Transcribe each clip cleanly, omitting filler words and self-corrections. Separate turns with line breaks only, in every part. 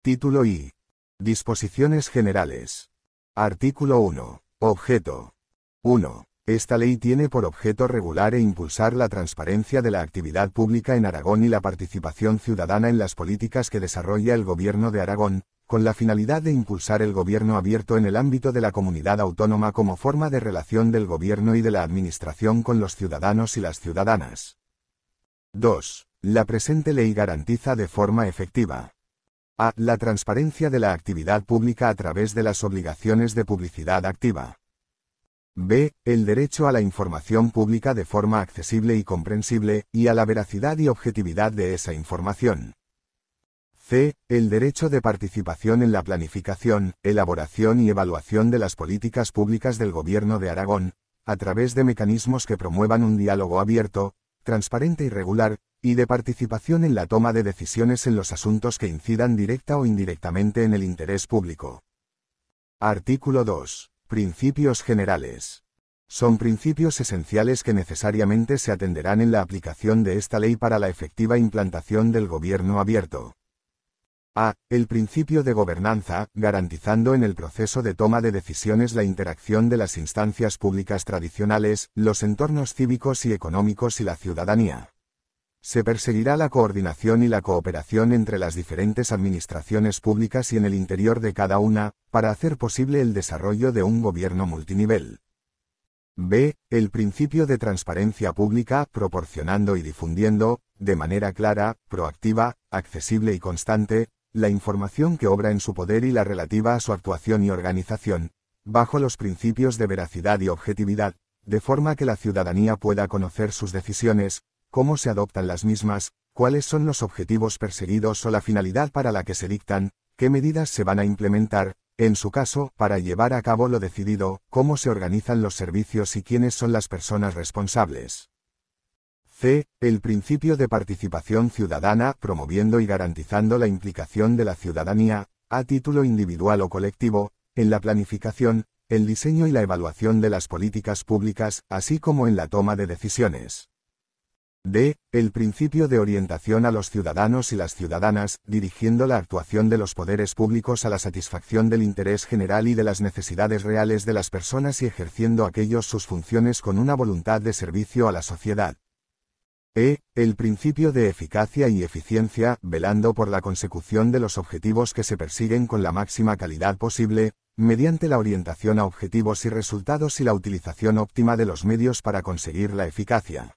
Título I. Disposiciones generales. Artículo 1. Objeto. 1. Esta ley tiene por objeto regular e impulsar la transparencia de la actividad pública en Aragón y la participación ciudadana en las políticas que desarrolla el Gobierno de Aragón, con la finalidad de impulsar el gobierno abierto en el ámbito de la comunidad autónoma como forma de relación del gobierno y de la administración con los ciudadanos y las ciudadanas. 2. La presente ley garantiza de forma efectiva: a. La transparencia de la actividad pública a través de las obligaciones de publicidad activa. B. El derecho a la información pública de forma accesible y comprensible, y a la veracidad y objetividad de esa información. C. El derecho de participación en la planificación, elaboración y evaluación de las políticas públicas del Gobierno de Aragón, a través de mecanismos que promuevan un diálogo abierto, transparente y regular, y de participación en la toma de decisiones en los asuntos que incidan directa o indirectamente en el interés público. Artículo 2. Principios generales. Son principios esenciales que necesariamente se atenderán en la aplicación de esta ley para la efectiva implantación del gobierno abierto. A. El principio de gobernanza, garantizando en el proceso de toma de decisiones la interacción de las instancias públicas tradicionales, los entornos cívicos y económicos y la ciudadanía. Se perseguirá la coordinación y la cooperación entre las diferentes administraciones públicas y en el interior de cada una, para hacer posible el desarrollo de un gobierno multinivel. B. El principio de transparencia pública, proporcionando y difundiendo, de manera clara, proactiva, accesible y constante, la información que obra en su poder y la relativa a su actuación y organización, bajo los principios de veracidad y objetividad, de forma que la ciudadanía pueda conocer sus decisiones, cómo se adoptan las mismas, cuáles son los objetivos perseguidos o la finalidad para la que se dictan, qué medidas se van a implementar, en su caso, para llevar a cabo lo decidido, cómo se organizan los servicios y quiénes son las personas responsables. C. El principio de participación ciudadana, promoviendo y garantizando la implicación de la ciudadanía, a título individual o colectivo, en la planificación, el diseño y la evaluación de las políticas públicas, así como en la toma de decisiones. D. El principio de orientación a los ciudadanos y las ciudadanas, dirigiendo la actuación de los poderes públicos a la satisfacción del interés general y de las necesidades reales de las personas y ejerciendo aquellos sus funciones con una voluntad de servicio a la sociedad. E. El principio de eficacia y eficiencia, velando por la consecución de los objetivos que se persiguen con la máxima calidad posible, mediante la orientación a objetivos y resultados y la utilización óptima de los medios para conseguir la eficacia.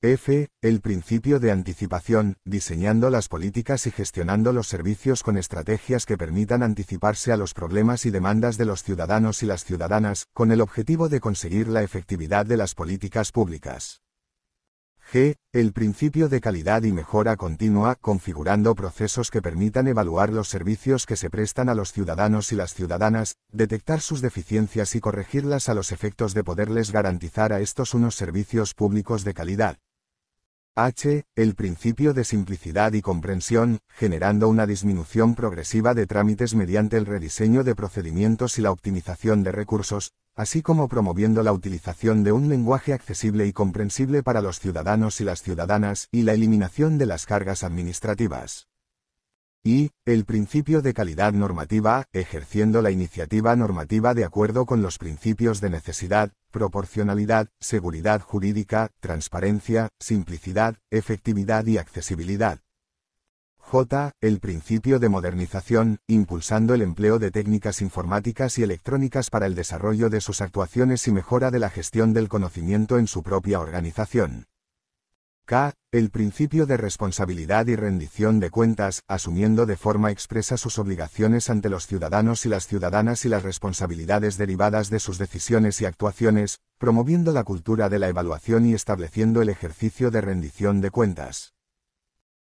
F. El principio de anticipación, diseñando las políticas y gestionando los servicios con estrategias que permitan anticiparse a los problemas y demandas de los ciudadanos y las ciudadanas, con el objetivo de conseguir la efectividad de las políticas públicas. G. El principio de calidad y mejora continua, configurando procesos que permitan evaluar los servicios que se prestan a los ciudadanos y las ciudadanas, detectar sus deficiencias y corregirlas a los efectos de poderles garantizar a estos unos servicios públicos de calidad. H. El principio de simplicidad y comprensión, generando una disminución progresiva de trámites mediante el rediseño de procedimientos y la optimización de recursos, así como promoviendo la utilización de un lenguaje accesible y comprensible para los ciudadanos y las ciudadanas, y la eliminación de las cargas administrativas. Y, el principio de calidad normativa, ejerciendo la iniciativa normativa de acuerdo con los principios de necesidad, proporcionalidad, seguridad jurídica, transparencia, simplicidad, efectividad y accesibilidad. J. El principio de modernización, impulsando el empleo de técnicas informáticas y electrónicas para el desarrollo de sus actuaciones y mejora de la gestión del conocimiento en su propia organización. K. El principio de responsabilidad y rendición de cuentas, asumiendo de forma expresa sus obligaciones ante los ciudadanos y las ciudadanas y las responsabilidades derivadas de sus decisiones y actuaciones, promoviendo la cultura de la evaluación y estableciendo el ejercicio de rendición de cuentas.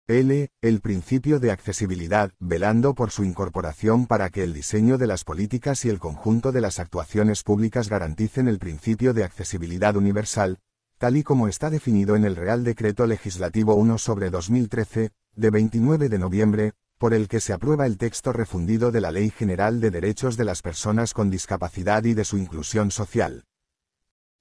L. El principio de accesibilidad, velando por su incorporación para que el diseño de las políticas y el conjunto de las actuaciones públicas garanticen el principio de accesibilidad universal, tal y como está definido en el Real Decreto Legislativo 1/2013, de 29 de noviembre, por el que se aprueba el texto refundido de la Ley General de Derechos de las Personas con Discapacidad y de su Inclusión Social.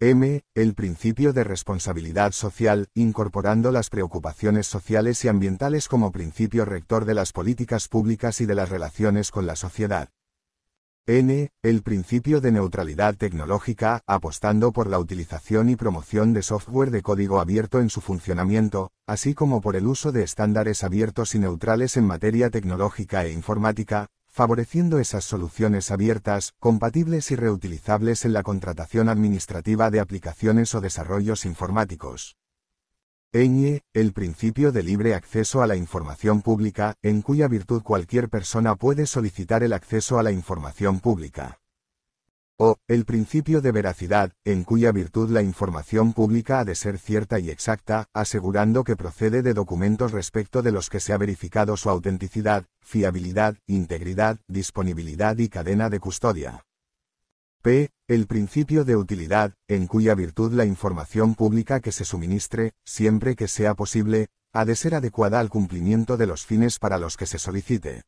M. El principio de responsabilidad social, incorporando las preocupaciones sociales y ambientales como principio rector de las políticas públicas y de las relaciones con la sociedad. N. El principio de neutralidad tecnológica, apostando por la utilización y promoción de software de código abierto en su funcionamiento, así como por el uso de estándares abiertos y neutrales en materia tecnológica e informática, favoreciendo esas soluciones abiertas, compatibles y reutilizables en la contratación administrativa de aplicaciones o desarrollos informáticos. Ñ. El principio de libre acceso a la información pública, en cuya virtud cualquier persona puede solicitar el acceso a la información pública. O. El principio de veracidad, en cuya virtud la información pública ha de ser cierta y exacta, asegurando que procede de documentos respecto de los que se ha verificado su autenticidad, fiabilidad, integridad, disponibilidad y cadena de custodia. P. El principio de utilidad, en cuya virtud la información pública que se suministre, siempre que sea posible, ha de ser adecuada al cumplimiento de los fines para los que se solicite.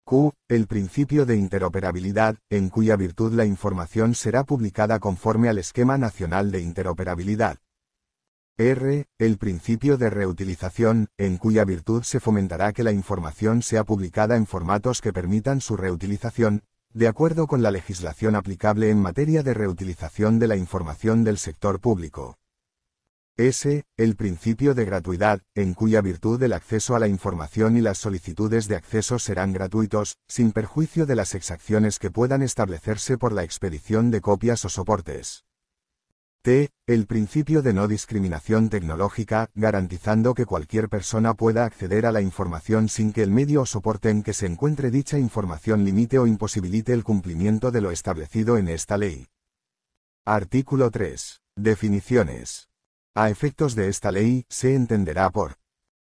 Q. El principio de interoperabilidad, en cuya virtud la información será publicada conforme al Esquema Nacional de Interoperabilidad. R. El principio de reutilización, en cuya virtud se fomentará que la información sea publicada en formatos que permitan su reutilización, de acuerdo con la legislación aplicable en materia de reutilización de la información del sector público. S. El principio de gratuidad, en cuya virtud el acceso a la información y las solicitudes de acceso serán gratuitos, sin perjuicio de las exacciones que puedan establecerse por la expedición de copias o soportes. T. El principio de no discriminación tecnológica, garantizando que cualquier persona pueda acceder a la información sin que el medio o soporte en que se encuentre dicha información limite o imposibilite el cumplimiento de lo establecido en esta ley. Artículo 3. Definiciones. A efectos de esta ley, se entenderá por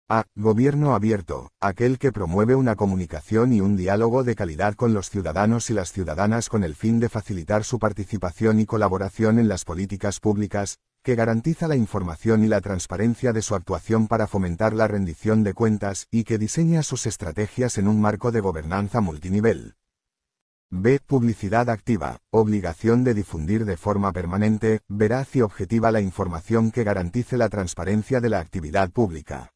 a. Gobierno abierto, aquel que promueve una comunicación y un diálogo de calidad con los ciudadanos y las ciudadanas con el fin de facilitar su participación y colaboración en las políticas públicas, que garantiza la información y la transparencia de su actuación para fomentar la rendición de cuentas y que diseña sus estrategias en un marco de gobernanza multinivel. B. Publicidad activa, obligación de difundir de forma permanente, veraz y objetiva la información que garantice la transparencia de la actividad pública.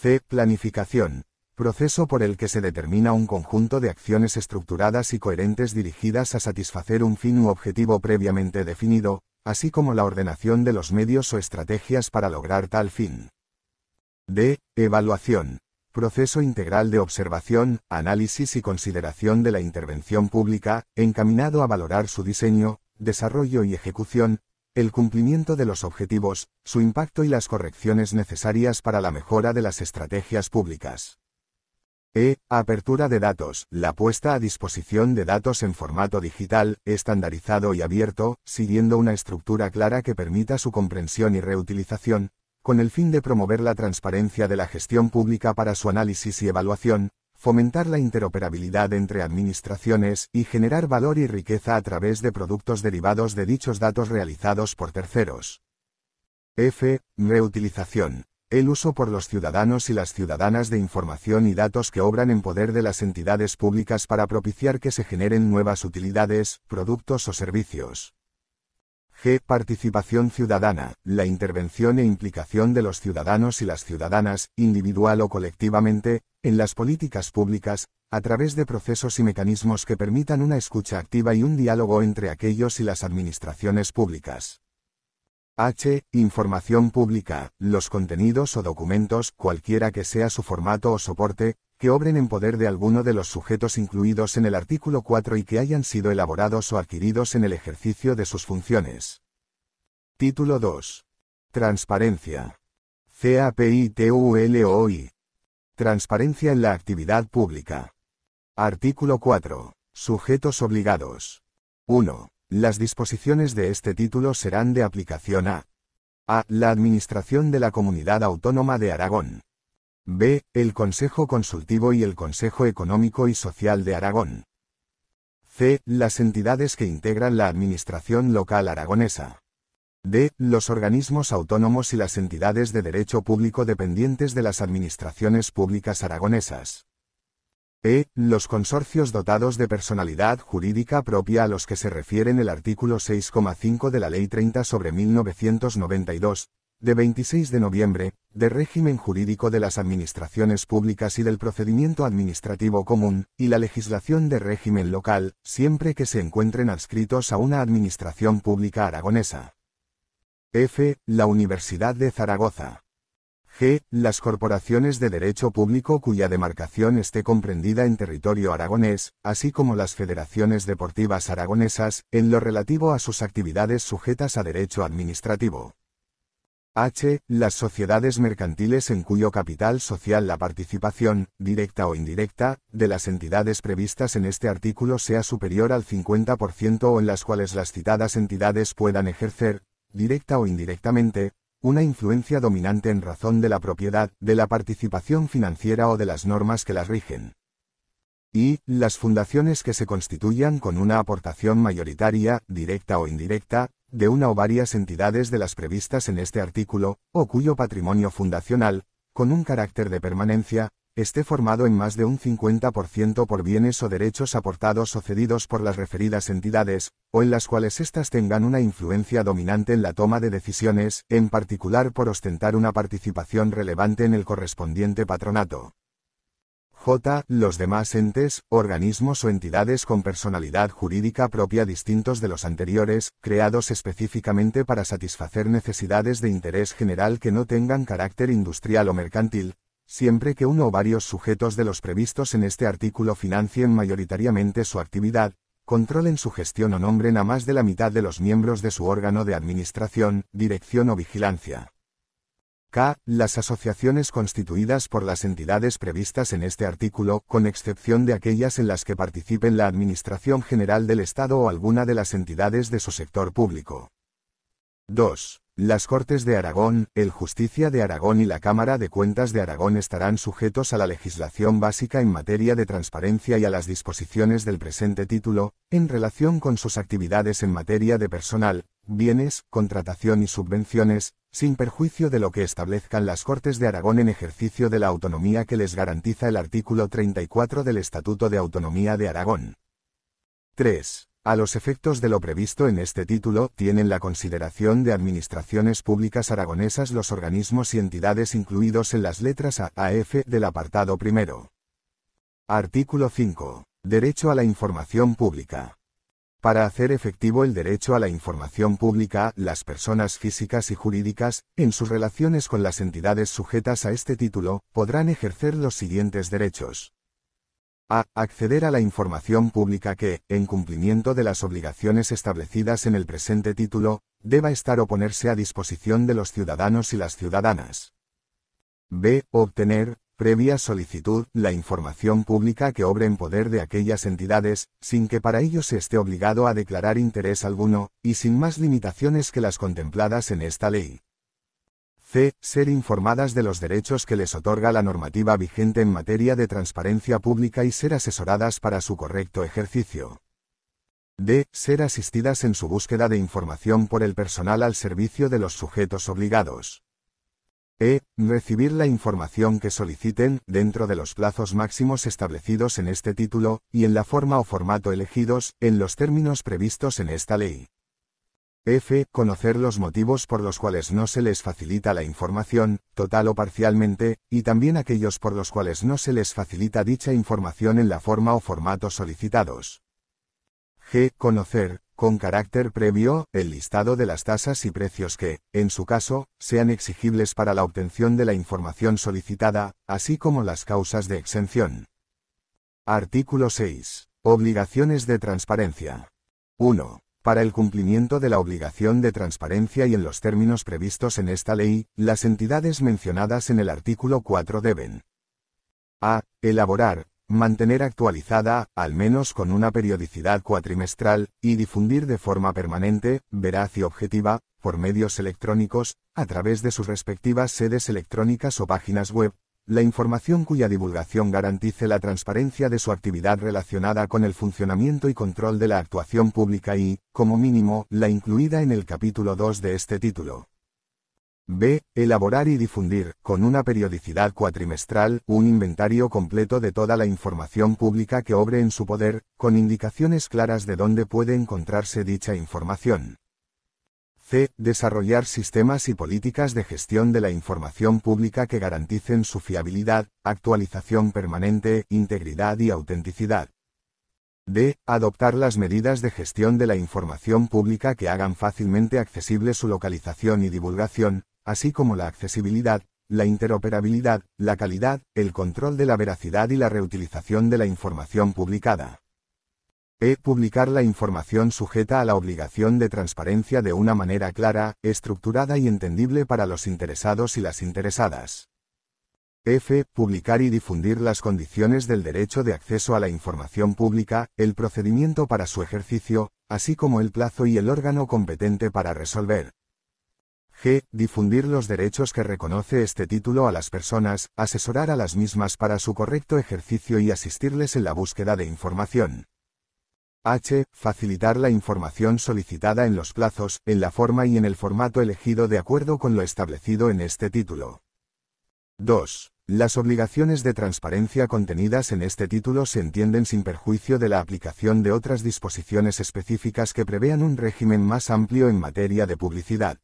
C. Planificación, proceso por el que se determina un conjunto de acciones estructuradas y coherentes dirigidas a satisfacer un fin u objetivo previamente definido, así como la ordenación de los medios o estrategias para lograr tal fin. D. Evaluación, proceso integral de observación, análisis y consideración de la intervención pública, encaminado a valorar su diseño, desarrollo y ejecución, el cumplimiento de los objetivos, su impacto y las correcciones necesarias para la mejora de las estrategias públicas. E. Apertura de datos, la puesta a disposición de datos en formato digital, estandarizado y abierto, siguiendo una estructura clara que permita su comprensión y reutilización, con el fin de promover la transparencia de la gestión pública para su análisis y evaluación, fomentar la interoperabilidad entre administraciones y generar valor y riqueza a través de productos derivados de dichos datos realizados por terceros. F. Reutilización. El uso por los ciudadanos y las ciudadanas de información y datos que obran en poder de las entidades públicas para propiciar que se generen nuevas utilidades, productos o servicios. G. Participación ciudadana, la intervención e implicación de los ciudadanos y las ciudadanas, individual o colectivamente, en las políticas públicas, a través de procesos y mecanismos que permitan una escucha activa y un diálogo entre aquellos y las administraciones públicas. H. Información pública, los contenidos o documentos, cualquiera que sea su formato o soporte, que obren en poder de alguno de los sujetos incluidos en el artículo 4 y que hayan sido elaborados o adquiridos en el ejercicio de sus funciones. Título 2. Transparencia. CAPITULOI. Transparencia en la actividad pública. Artículo 4. Sujetos obligados. 1. Las disposiciones de este título serán de aplicación a la Administración de la Comunidad Autónoma de Aragón. B. El Consejo Consultivo y el Consejo Económico y Social de Aragón. C. Las entidades que integran la Administración Local Aragonesa. D. Los organismos autónomos y las entidades de derecho público dependientes de las administraciones públicas aragonesas. Los consorcios dotados de personalidad jurídica propia a los que se refieren el artículo 6,5 de la Ley 30/1992, de 26 de noviembre, de régimen jurídico de las administraciones públicas y del procedimiento administrativo común, y la legislación de régimen local, siempre que se encuentren adscritos a una administración pública aragonesa. La Universidad de Zaragoza. Las corporaciones de derecho público cuya demarcación esté comprendida en territorio aragonés, así como las federaciones deportivas aragonesas, en lo relativo a sus actividades sujetas a derecho administrativo. Las sociedades mercantiles en cuyo capital social la participación, directa o indirecta, de las entidades previstas en este artículo sea superior al 50% o en las cuales las citadas entidades puedan ejercer, directa o indirectamente, una influencia dominante en razón de la propiedad, de la participación financiera o de las normas que las rigen. Y las fundaciones que se constituyan con una aportación mayoritaria, directa o indirecta, de una o varias entidades de las previstas en este artículo, o cuyo patrimonio fundacional, con un carácter de permanencia, esté formado en más de un 50% por bienes o derechos aportados o cedidos por las referidas entidades, o en las cuales éstas tengan una influencia dominante en la toma de decisiones, en particular por ostentar una participación relevante en el correspondiente patronato. Los demás entes, organismos o entidades con personalidad jurídica propia distintos de los anteriores, creados específicamente para satisfacer necesidades de interés general que no tengan carácter industrial o mercantil, siempre que uno o varios sujetos de los previstos en este artículo financien mayoritariamente su actividad, controlen su gestión o nombren a más de la mitad de los miembros de su órgano de administración, dirección o vigilancia. Las asociaciones constituidas por las entidades previstas en este artículo, con excepción de aquellas en las que participen la Administración General del Estado o alguna de las entidades de su sector público. Las Cortes de Aragón, el Justicia de Aragón y la Cámara de Cuentas de Aragón estarán sujetos a la legislación básica en materia de transparencia y a las disposiciones del presente título, en relación con sus actividades en materia de personal, bienes, contratación y subvenciones, sin perjuicio de lo que establezcan las Cortes de Aragón en ejercicio de la autonomía que les garantiza el artículo 34 del Estatuto de Autonomía de Aragón. A los efectos de lo previsto en este título, tienen la consideración de administraciones públicas aragonesas los organismos y entidades incluidos en las letras A a F del apartado primero. Artículo 5. Derecho a la información pública. Para hacer efectivo el derecho a la información pública, las personas físicas y jurídicas, en sus relaciones con las entidades sujetas a este título, podrán ejercer los siguientes derechos. Acceder a la información pública que, en cumplimiento de las obligaciones establecidas en el presente título, deba estar o ponerse a disposición de los ciudadanos y las ciudadanas. Obtener, previa solicitud, la información pública que obre en poder de aquellas entidades, sin que para ello se esté obligado a declarar interés alguno, y sin más limitaciones que las contempladas en esta ley. Ser informadas de los derechos que les otorga la normativa vigente en materia de transparencia pública y ser asesoradas para su correcto ejercicio. Ser asistidas en su búsqueda de información por el personal al servicio de los sujetos obligados. Recibir la información que soliciten, dentro de los plazos máximos establecidos en este título, y en la forma o formato elegidos, en los términos previstos en esta ley. Conocer los motivos por los cuales no se les facilita la información, total o parcialmente, y también aquellos por los cuales no se les facilita dicha información en la forma o formato solicitados. Conocer, con carácter previo, el listado de las tasas y precios que, en su caso, sean exigibles para la obtención de la información solicitada, así como las causas de exención. Artículo 6. Obligaciones de transparencia. 1. Para el cumplimiento de la obligación de transparencia y en los términos previstos en esta ley, las entidades mencionadas en el artículo 4 deben elaborar, mantener actualizada, al menos con una periodicidad cuatrimestral, y difundir de forma permanente, veraz y objetiva, por medios electrónicos, a través de sus respectivas sedes electrónicas o páginas web, la información cuya divulgación garantice la transparencia de su actividad relacionada con el funcionamiento y control de la actuación pública y, como mínimo, la incluida en el capítulo 2 de este título. B. Elaborar y difundir, con una periodicidad cuatrimestral, un inventario completo de toda la información pública que obre en su poder, con indicaciones claras de dónde puede encontrarse dicha información. C. Desarrollar sistemas y políticas de gestión de la información pública que garanticen su fiabilidad, actualización permanente, integridad y autenticidad. D. Adoptar las medidas de gestión de la información pública que hagan fácilmente accesible su localización y divulgación, así como la accesibilidad, la interoperabilidad, la calidad, el control de la veracidad y la reutilización de la información publicada. E. Publicar la información sujeta a la obligación de transparencia de una manera clara, estructurada y entendible para los interesados y las interesadas. F. Publicar y difundir las condiciones del derecho de acceso a la información pública, el procedimiento para su ejercicio, así como el plazo y el órgano competente para resolver. G. Difundir los derechos que reconoce este título a las personas, asesorar a las mismas para su correcto ejercicio y asistirles en la búsqueda de información. H. Facilitar la información solicitada en los plazos, en la forma y en el formato elegido de acuerdo con lo establecido en este título. 2. Las obligaciones de transparencia contenidas en este título se entienden sin perjuicio de la aplicación de otras disposiciones específicas que prevean un régimen más amplio en materia de publicidad.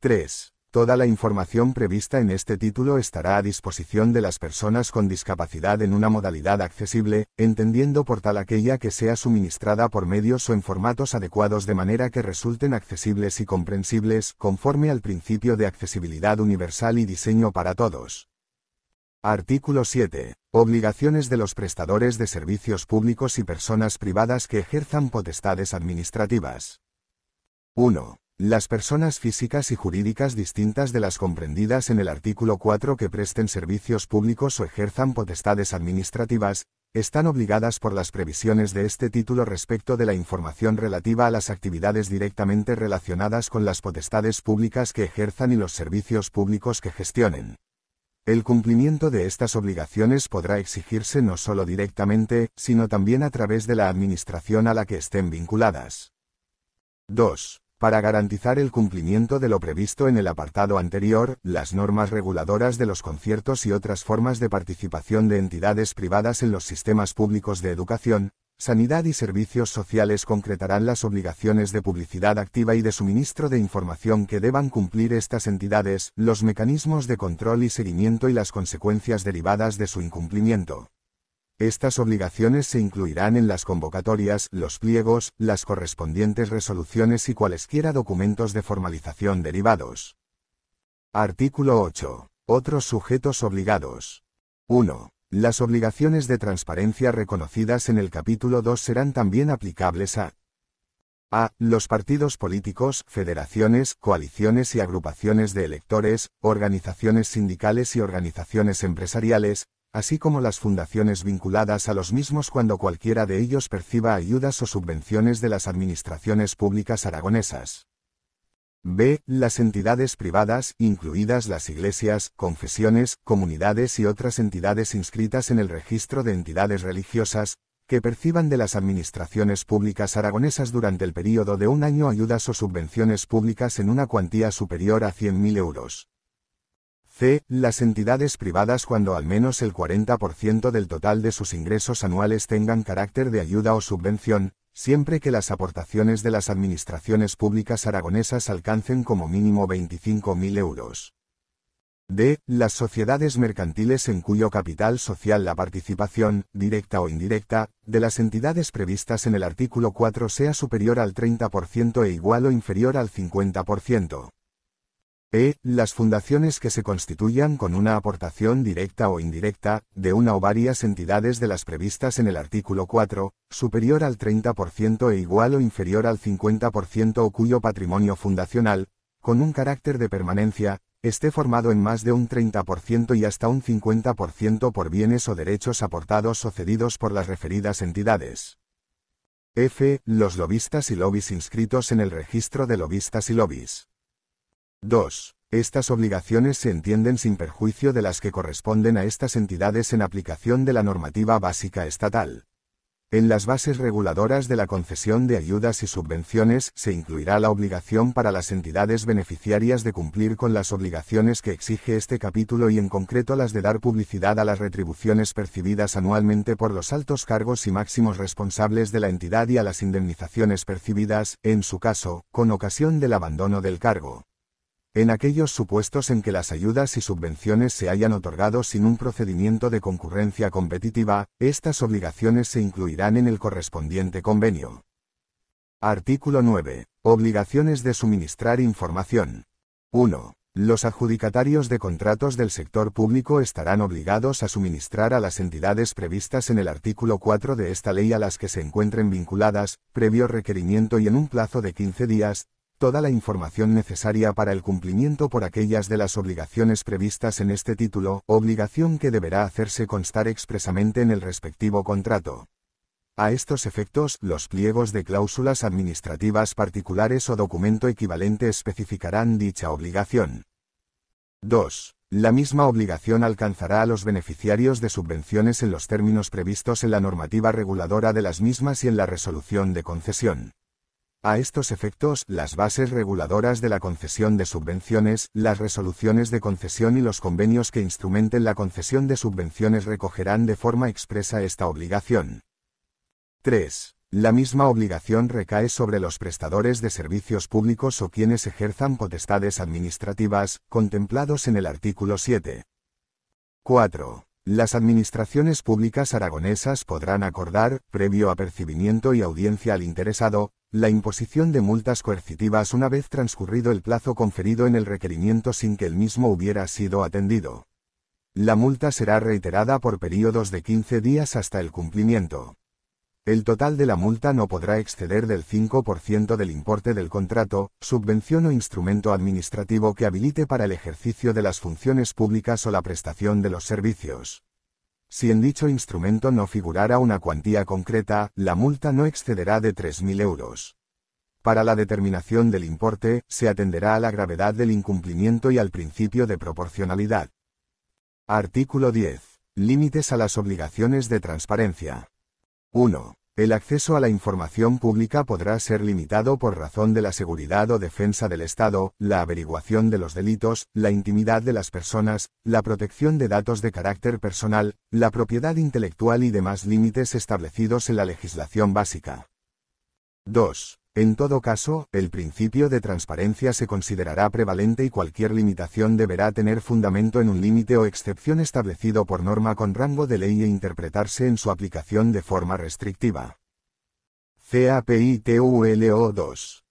3. Toda la información prevista en este título estará a disposición de las personas con discapacidad en una modalidad accesible, entendiendo por tal aquella que sea suministrada por medios o en formatos adecuados de manera que resulten accesibles y comprensibles, conforme al principio de accesibilidad universal y diseño para todos. Artículo 7. Obligaciones de los prestadores de servicios públicos y personas privadas que ejerzan potestades administrativas. 1. Las personas físicas y jurídicas distintas de las comprendidas en el artículo 4 que presten servicios públicos o ejerzan potestades administrativas, están obligadas por las previsiones de este título respecto de la información relativa a las actividades directamente relacionadas con las potestades públicas que ejerzan y los servicios públicos que gestionen. El cumplimiento de estas obligaciones podrá exigirse no solo directamente, sino también a través de la administración a la que estén vinculadas. 2. Para garantizar el cumplimiento de lo previsto en el apartado anterior, las normas reguladoras de los conciertos y otras formas de participación de entidades privadas en los sistemas públicos de educación, sanidad y servicios sociales concretarán las obligaciones de publicidad activa y de suministro de información que deban cumplir estas entidades, los mecanismos de control y seguimiento y las consecuencias derivadas de su incumplimiento. Estas obligaciones se incluirán en las convocatorias, los pliegos, las correspondientes resoluciones y cualesquiera documentos de formalización derivados. Artículo 8. Otros sujetos obligados. 1. Las obligaciones de transparencia reconocidas en el capítulo 2 serán también aplicables a los partidos políticos, federaciones, coaliciones y agrupaciones de electores, organizaciones sindicales y organizaciones empresariales, así como las fundaciones vinculadas a los mismos cuando cualquiera de ellos perciba ayudas o subvenciones de las administraciones públicas aragonesas. B. Las entidades privadas, incluidas las iglesias, confesiones, comunidades y otras entidades inscritas en el registro de entidades religiosas, que perciban de las administraciones públicas aragonesas durante el período de un año ayudas o subvenciones públicas en una cuantía superior a 100.000 euros. C. Las entidades privadas cuando al menos el 40% del total de sus ingresos anuales tengan carácter de ayuda o subvención, siempre que las aportaciones de las administraciones públicas aragonesas alcancen como mínimo 25.000 euros. D. Las sociedades mercantiles en cuyo capital social la participación, directa o indirecta, de las entidades previstas en el artículo 4 sea superior al 30% e igual o inferior al 50%. E. Las fundaciones que se constituyan con una aportación directa o indirecta, de una o varias entidades de las previstas en el artículo 4, superior al 30% e igual o inferior al 50% o cuyo patrimonio fundacional, con un carácter de permanencia, esté formado en más de un 30% y hasta un 50% por bienes o derechos aportados o cedidos por las referidas entidades. F. Los lobistas y lobbies inscritos en el registro de lobistas y lobbies. 2. Estas obligaciones se entienden sin perjuicio de las que corresponden a estas entidades en aplicación de la normativa básica estatal. En las bases reguladoras de la concesión de ayudas y subvenciones se incluirá la obligación para las entidades beneficiarias de cumplir con las obligaciones que exige este capítulo y en concreto las de dar publicidad a las retribuciones percibidas anualmente por los altos cargos y máximos responsables de la entidad y a las indemnizaciones percibidas, en su caso, con ocasión del abandono del cargo. En aquellos supuestos en que las ayudas y subvenciones se hayan otorgado sin un procedimiento de concurrencia competitiva, estas obligaciones se incluirán en el correspondiente convenio. Artículo 9. Obligaciones de suministrar información. 1. Los adjudicatarios de contratos del sector público estarán obligados a suministrar a las entidades previstas en el artículo 4 de esta ley a las que se encuentren vinculadas, previo requerimiento y en un plazo de 15 días, toda la información necesaria para el cumplimiento por aquellas de las obligaciones previstas en este título, obligación que deberá hacerse constar expresamente en el respectivo contrato. A estos efectos, los pliegos de cláusulas administrativas particulares o documento equivalente especificarán dicha obligación. 2. La misma obligación alcanzará a los beneficiarios de subvenciones en los términos previstos en la normativa reguladora de las mismas y en la resolución de concesión. A estos efectos, las bases reguladoras de la concesión de subvenciones, las resoluciones de concesión y los convenios que instrumenten la concesión de subvenciones recogerán de forma expresa esta obligación. 3. La misma obligación recae sobre los prestadores de servicios públicos o quienes ejerzan potestades administrativas, contemplados en el artículo 7. 4. Las administraciones públicas aragonesas podrán acordar, previo apercibimiento y audiencia al interesado, la imposición de multas coercitivas una vez transcurrido el plazo conferido en el requerimiento sin que el mismo hubiera sido atendido. La multa será reiterada por períodos de 15 días hasta el cumplimiento. El total de la multa no podrá exceder del 5% del importe del contrato, subvención o instrumento administrativo que habilite para el ejercicio de las funciones públicas o la prestación de los servicios. Si en dicho instrumento no figurara una cuantía concreta, la multa no excederá de 3.000 euros. Para la determinación del importe, se atenderá a la gravedad del incumplimiento y al principio de proporcionalidad. Artículo 10. Límites a las obligaciones de transparencia. 1. El acceso a la información pública podrá ser limitado por razón de la seguridad o defensa del Estado, la averiguación de los delitos, la intimidad de las personas, la protección de datos de carácter personal, la propiedad intelectual y demás límites establecidos en la legislación básica. 2. En todo caso, el principio de transparencia se considerará prevalente y cualquier limitación deberá tener fundamento en un límite o excepción establecido por norma con rango de ley e interpretarse en su aplicación de forma restrictiva. CAPITULO 2.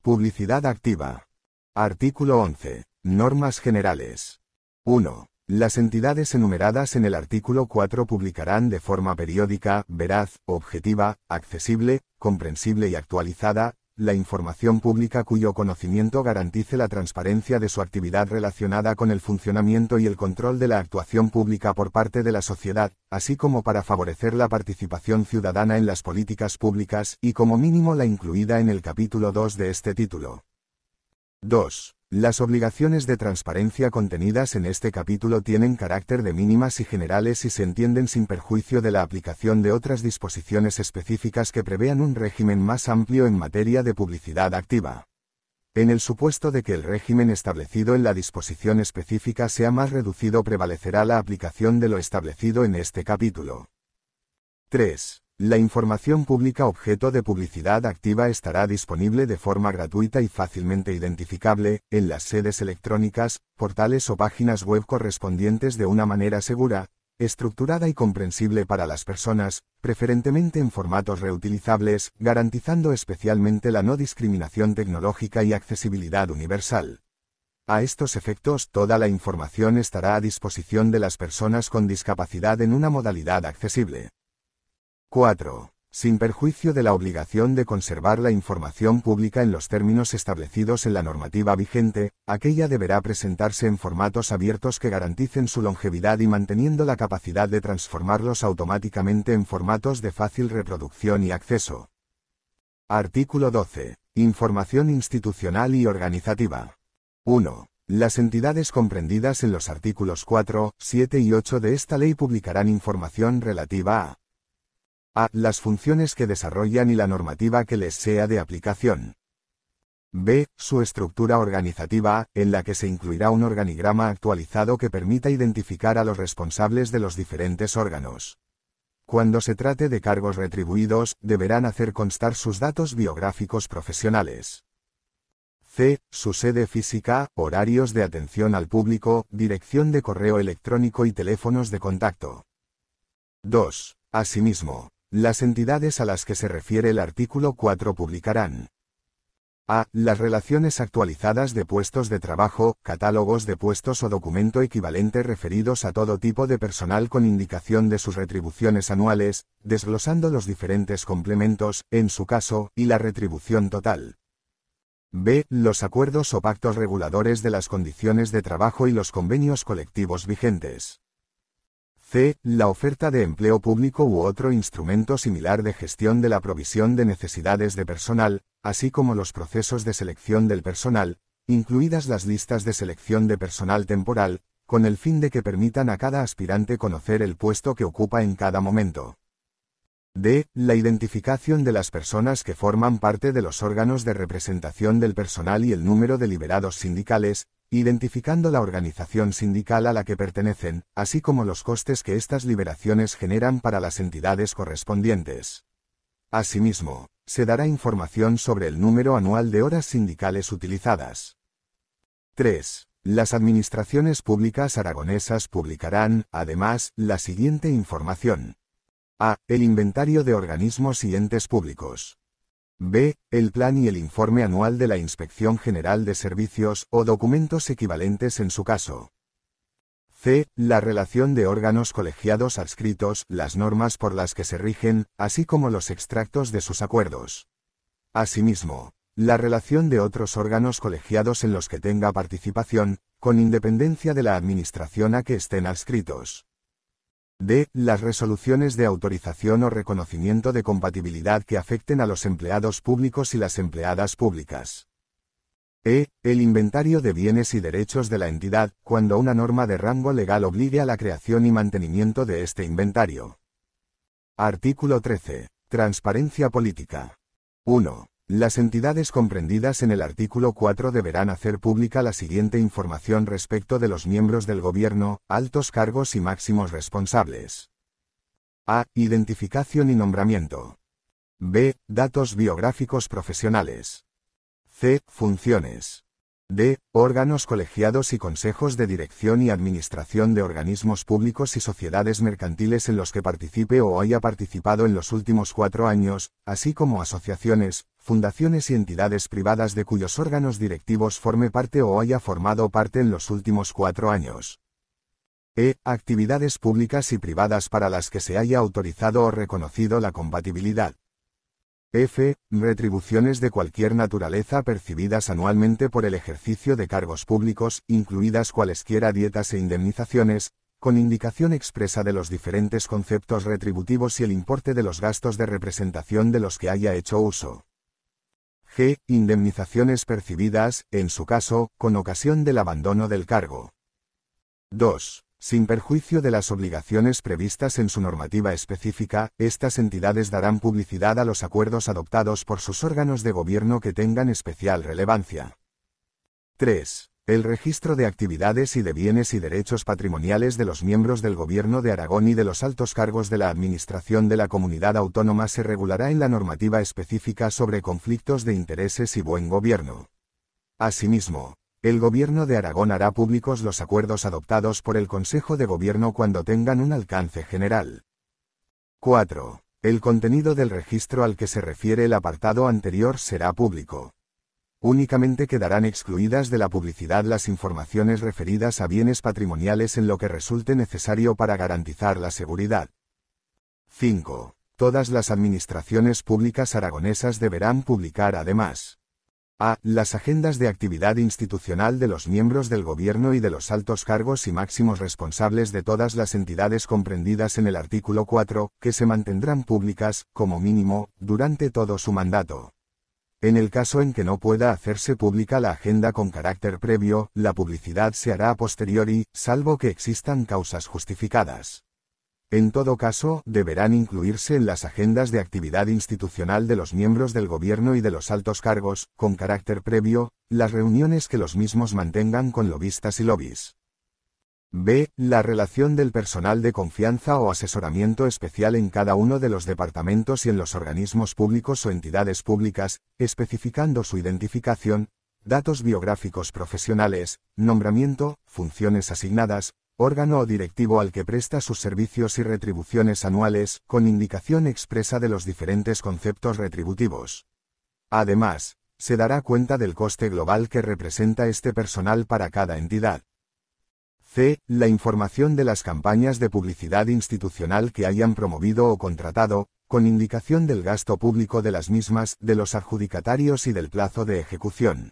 Publicidad activa. Artículo 11. Normas generales. 1. Las entidades enumeradas en el artículo 4 publicarán de forma periódica, veraz, objetiva, accesible, comprensible y actualizada, la información pública cuyo conocimiento garantice la transparencia de su actividad relacionada con el funcionamiento y el control de la actuación pública por parte de la sociedad, así como para favorecer la participación ciudadana en las políticas públicas y como mínimo la incluida en el capítulo 2 de este título. 2. Las obligaciones de transparencia contenidas en este capítulo tienen carácter de mínimas y generales y se entienden sin perjuicio de la aplicación de otras disposiciones específicas que prevean un régimen más amplio en materia de publicidad activa. En el supuesto de que el régimen establecido en la disposición específica sea más reducido, prevalecerá la aplicación de lo establecido en este capítulo. 3. La información pública objeto de publicidad activa estará disponible de forma gratuita y fácilmente identificable, en las sedes electrónicas, portales o páginas web correspondientes de una manera segura, estructurada y comprensible para las personas, preferentemente en formatos reutilizables, garantizando especialmente la no discriminación tecnológica y accesibilidad universal. A estos efectos, toda la información estará a disposición de las personas con discapacidad en una modalidad accesible. 4. Sin perjuicio de la obligación de conservar la información pública en los términos establecidos en la normativa vigente, aquella deberá presentarse en formatos abiertos que garanticen su longevidad y manteniendo la capacidad de transformarlos automáticamente en formatos de fácil reproducción y acceso. Artículo 12. Información institucional y organizativa. 1. Las entidades comprendidas en los artículos 4, 7 y 8 de esta ley publicarán información relativa a A. Las funciones que desarrollan y la normativa que les sea de aplicación. B. Su estructura organizativa, en la que se incluirá un organigrama actualizado que permita identificar a los responsables de los diferentes órganos. Cuando se trate de cargos retribuidos, deberán hacer constar sus datos biográficos profesionales. C. Su sede física, horarios de atención al público, dirección de correo electrónico y teléfonos de contacto. 2. Asimismo, las entidades a las que se refiere el artículo 4 publicarán: A. Las relaciones actualizadas de puestos de trabajo, catálogos de puestos o documento equivalente referidos a todo tipo de personal con indicación de sus retribuciones anuales, desglosando los diferentes complementos, en su caso, y la retribución total. B. Los acuerdos o pactos reguladores de las condiciones de trabajo y los convenios colectivos vigentes. C. La oferta de empleo público u otro instrumento similar de gestión de la provisión de necesidades de personal, así como los procesos de selección del personal, incluidas las listas de selección de personal temporal, con el fin de que permitan a cada aspirante conocer el puesto que ocupa en cada momento. D. La identificación de las personas que forman parte de los órganos de representación del personal y el número de liberados sindicales, identificando la organización sindical a la que pertenecen, así como los costes que estas liberaciones generan para las entidades correspondientes. Asimismo, se dará información sobre el número anual de horas sindicales utilizadas. 3. Las administraciones públicas aragonesas publicarán, además, la siguiente información. A. El inventario de organismos y entes públicos. B. El plan y el informe anual de la Inspección General de Servicios, o documentos equivalentes en su caso. C. La relación de órganos colegiados adscritos, las normas por las que se rigen, así como los extractos de sus acuerdos. Asimismo, la relación de otros órganos colegiados en los que tenga participación, con independencia de la administración a que estén adscritos. D. Las resoluciones de autorización o reconocimiento de compatibilidad que afecten a los empleados públicos y las empleadas públicas. E. El inventario de bienes y derechos de la entidad, cuando una norma de rango legal obligue a la creación y mantenimiento de este inventario. Artículo 13. Transparencia política. 1. Las entidades comprendidas en el artículo 4 deberán hacer pública la siguiente información respecto de los miembros del gobierno, altos cargos y máximos responsables. A. Identificación y nombramiento. B. Datos biográficos profesionales. C. Funciones. D. Órganos colegiados y consejos de dirección y administración de organismos públicos y sociedades mercantiles en los que participe o haya participado en los últimos 4 años, así como asociaciones, fundaciones y entidades privadas de cuyos órganos directivos forme parte o haya formado parte en los últimos 4 años. E. Actividades públicas y privadas para las que se haya autorizado o reconocido la compatibilidad. F. Retribuciones de cualquier naturaleza percibidas anualmente por el ejercicio de cargos públicos, incluidas cualesquiera dietas e indemnizaciones, con indicación expresa de los diferentes conceptos retributivos y el importe de los gastos de representación de los que haya hecho uso. G. Indemnizaciones percibidas, en su caso, con ocasión del abandono del cargo. 2. Sin perjuicio de las obligaciones previstas en su normativa específica, estas entidades darán publicidad a los acuerdos adoptados por sus órganos de gobierno que tengan especial relevancia. 3. El registro de actividades y de bienes y derechos patrimoniales de los miembros del Gobierno de Aragón y de los altos cargos de la Administración de la Comunidad Autónoma se regulará en la normativa específica sobre conflictos de intereses y buen gobierno. Asimismo, el Gobierno de Aragón hará públicos los acuerdos adoptados por el Consejo de Gobierno cuando tengan un alcance general. 4. El contenido del registro al que se refiere el apartado anterior será público. Únicamente quedarán excluidas de la publicidad las informaciones referidas a bienes patrimoniales en lo que resulte necesario para garantizar la seguridad. 5. Todas las administraciones públicas aragonesas deberán publicar además: A. Las agendas de actividad institucional de los miembros del Gobierno y de los altos cargos y máximos responsables de todas las entidades comprendidas en el artículo 4, que se mantendrán públicas, como mínimo, durante todo su mandato. En el caso en que no pueda hacerse pública la agenda con carácter previo, la publicidad se hará a posteriori, salvo que existan causas justificadas. En todo caso, deberán incluirse en las agendas de actividad institucional de los miembros del gobierno y de los altos cargos, con carácter previo, las reuniones que los mismos mantengan con lobistas y lobbies. B. La relación del personal de confianza o asesoramiento especial en cada uno de los departamentos y en los organismos públicos o entidades públicas, especificando su identificación, datos biográficos profesionales, nombramiento, funciones asignadas, órgano o directivo al que presta sus servicios y retribuciones anuales, con indicación expresa de los diferentes conceptos retributivos. Además, se dará cuenta del coste global que representa este personal para cada entidad. C. La información de las campañas de publicidad institucional que hayan promovido o contratado, con indicación del gasto público de las mismas, de los adjudicatarios y del plazo de ejecución.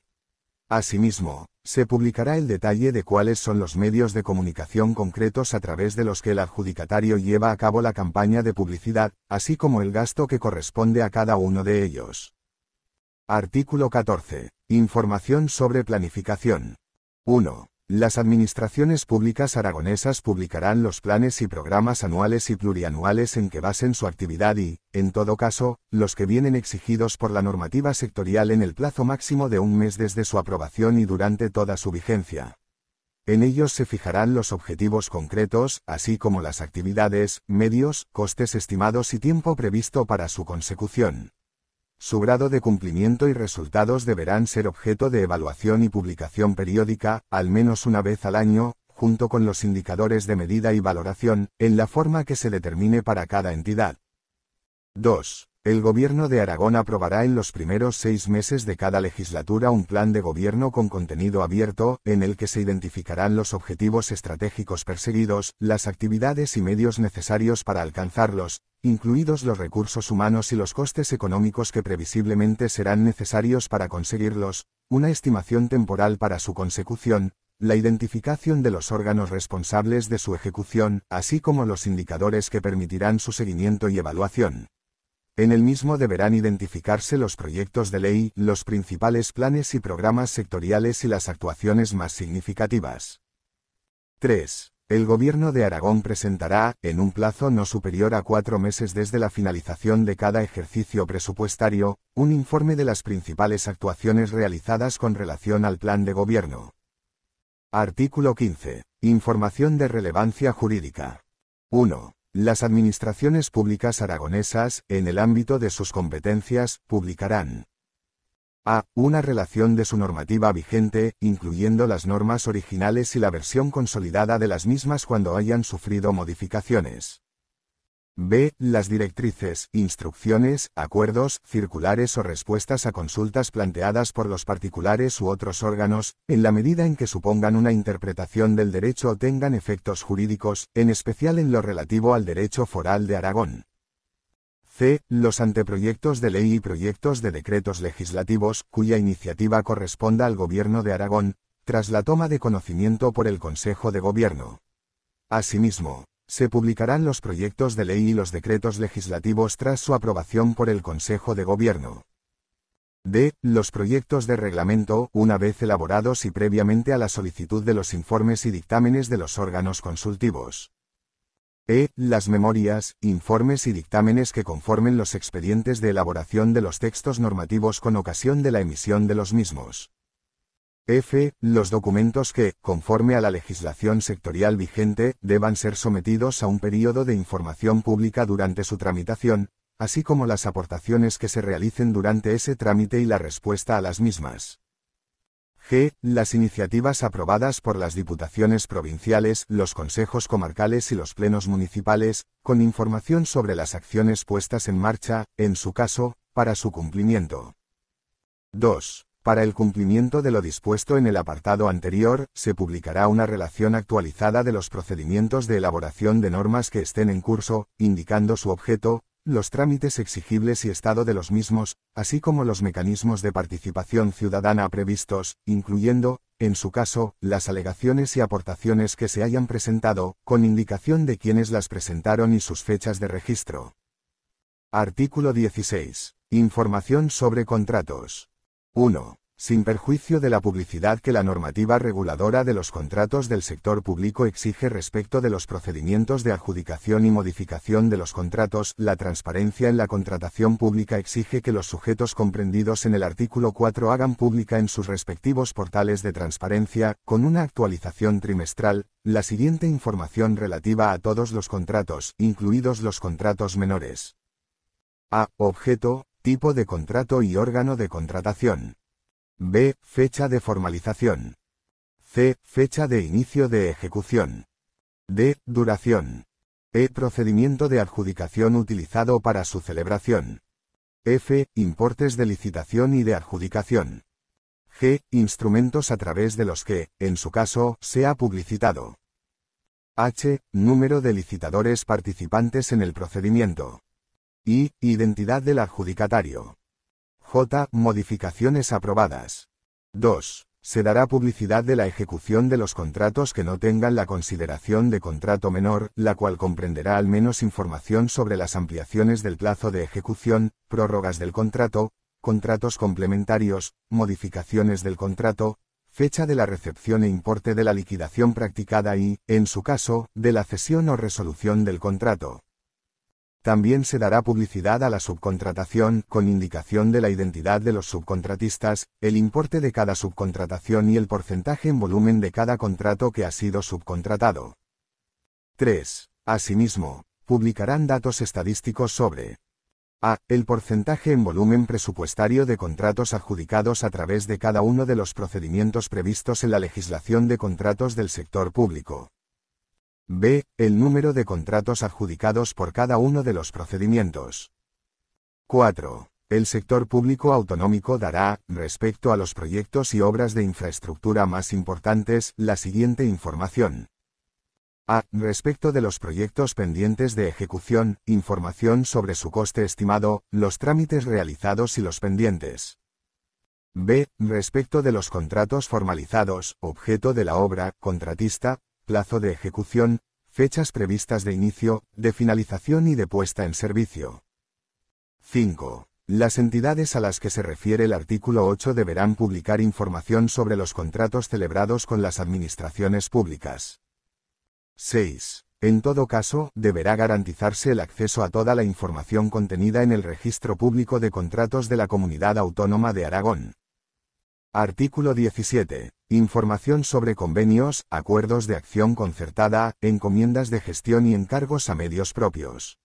Asimismo, se publicará el detalle de cuáles son los medios de comunicación concretos a través de los que el adjudicatario lleva a cabo la campaña de publicidad, así como el gasto que corresponde a cada uno de ellos. Artículo 14. Información sobre planificación. 1. Las administraciones públicas aragonesas publicarán los planes y programas anuales y plurianuales en que basen su actividad y, en todo caso, los que vienen exigidos por la normativa sectorial en el plazo máximo de un mes desde su aprobación y durante toda su vigencia. En ellos se fijarán los objetivos concretos, así como las actividades, medios, costes estimados y tiempo previsto para su consecución. Su grado de cumplimiento y resultados deberán ser objeto de evaluación y publicación periódica, al menos una vez al año, junto con los indicadores de medida y valoración, en la forma que se determine para cada entidad. 2. El Gobierno de Aragón aprobará en los primeros 6 meses de cada legislatura un plan de gobierno con contenido abierto, en el que se identificarán los objetivos estratégicos perseguidos, las actividades y medios necesarios para alcanzarlos, incluidos los recursos humanos y los costes económicos que previsiblemente serán necesarios para conseguirlos, una estimación temporal para su consecución, la identificación de los órganos responsables de su ejecución, así como los indicadores que permitirán su seguimiento y evaluación. En el mismo deberán identificarse los proyectos de ley, los principales planes y programas sectoriales y las actuaciones más significativas. 3. El Gobierno de Aragón presentará, en un plazo no superior a 4 meses desde la finalización de cada ejercicio presupuestario, un informe de las principales actuaciones realizadas con relación al plan de gobierno. Artículo 15. Información de relevancia jurídica. 1. Las administraciones públicas aragonesas, en el ámbito de sus competencias, publicarán a. Una relación de su normativa vigente, incluyendo las normas originales y la versión consolidada de las mismas cuando hayan sufrido modificaciones. B. Las directrices, instrucciones, acuerdos, circulares o respuestas a consultas planteadas por los particulares u otros órganos, en la medida en que supongan una interpretación del derecho o tengan efectos jurídicos, en especial en lo relativo al derecho foral de Aragón. C. Los anteproyectos de ley y proyectos de decretos legislativos, cuya iniciativa corresponda al Gobierno de Aragón, tras la toma de conocimiento por el Consejo de Gobierno. Asimismo, se publicarán los proyectos de ley y los decretos legislativos tras su aprobación por el Consejo de Gobierno. D. Los proyectos de reglamento, una vez elaborados y previamente a la solicitud de los informes y dictámenes de los órganos consultivos. E. Las memorias, informes y dictámenes que conformen los expedientes de elaboración de los textos normativos con ocasión de la emisión de los mismos. F. Los documentos que, conforme a la legislación sectorial vigente, deban ser sometidos a un período de información pública durante su tramitación, así como las aportaciones que se realicen durante ese trámite y la respuesta a las mismas. G. Las iniciativas aprobadas por las diputaciones provinciales, los consejos comarcales y los plenos municipales, con información sobre las acciones puestas en marcha, en su caso, para su cumplimiento. 2. Para el cumplimiento de lo dispuesto en el apartado anterior, se publicará una relación actualizada de los procedimientos de elaboración de normas que estén en curso, indicando su objeto, los trámites exigibles y estado de los mismos, así como los mecanismos de participación ciudadana previstos, incluyendo, en su caso, las alegaciones y aportaciones que se hayan presentado, con indicación de quienes las presentaron y sus fechas de registro. Artículo 16. Información sobre contratos. 1. sin perjuicio de la publicidad que la normativa reguladora de los contratos del sector público exige respecto de los procedimientos de adjudicación y modificación de los contratos, la transparencia en la contratación pública exige que los sujetos comprendidos en el artículo 4 hagan pública en sus respectivos portales de transparencia, con una actualización trimestral, la siguiente información relativa a todos los contratos, incluidos los contratos menores. A. Objeto, tipo de contrato y órgano de contratación. B. Fecha de formalización. C. Fecha de inicio de ejecución. D. Duración. E. Procedimiento de adjudicación utilizado para su celebración. F. Importes de licitación y de adjudicación. G. Instrumentos a través de los que, en su caso, se ha publicitado. H. Número de licitadores participantes en el procedimiento. I. Identidad del adjudicatario. J. Modificaciones aprobadas. 2. Se dará publicidad de la ejecución de los contratos que no tengan la consideración de contrato menor, la cual comprenderá al menos información sobre las ampliaciones del plazo de ejecución, prórrogas del contrato, contratos complementarios, modificaciones del contrato, fecha de la recepción e importe de la liquidación practicada y, en su caso, de la cesión o resolución del contrato. También se dará publicidad a la subcontratación, con indicación de la identidad de los subcontratistas, el importe de cada subcontratación y el porcentaje en volumen de cada contrato que ha sido subcontratado. 3. Asimismo, publicarán datos estadísticos sobre a. El porcentaje en volumen presupuestario de contratos adjudicados a través de cada uno de los procedimientos previstos en la legislación de contratos del sector público. B. El número de contratos adjudicados por cada uno de los procedimientos. 4. El sector público autonómico dará, respecto a los proyectos y obras de infraestructura más importantes, la siguiente información. A. Respecto de los proyectos pendientes de ejecución, información sobre su coste estimado, los trámites realizados y los pendientes. B. Respecto de los contratos formalizados, objeto de la obra, contratista, plazo de ejecución, fechas previstas de inicio, de finalización y de puesta en servicio. 5. Las entidades a las que se refiere el artículo 8 deberán publicar información sobre los contratos celebrados con las administraciones públicas. 6. En todo caso, deberá garantizarse el acceso a toda la información contenida en el Registro Público de Contratos de la Comunidad Autónoma de Aragón. Artículo 17. Información sobre convenios, acuerdos de acción concertada, encomiendas de gestión y encargos a medios propios.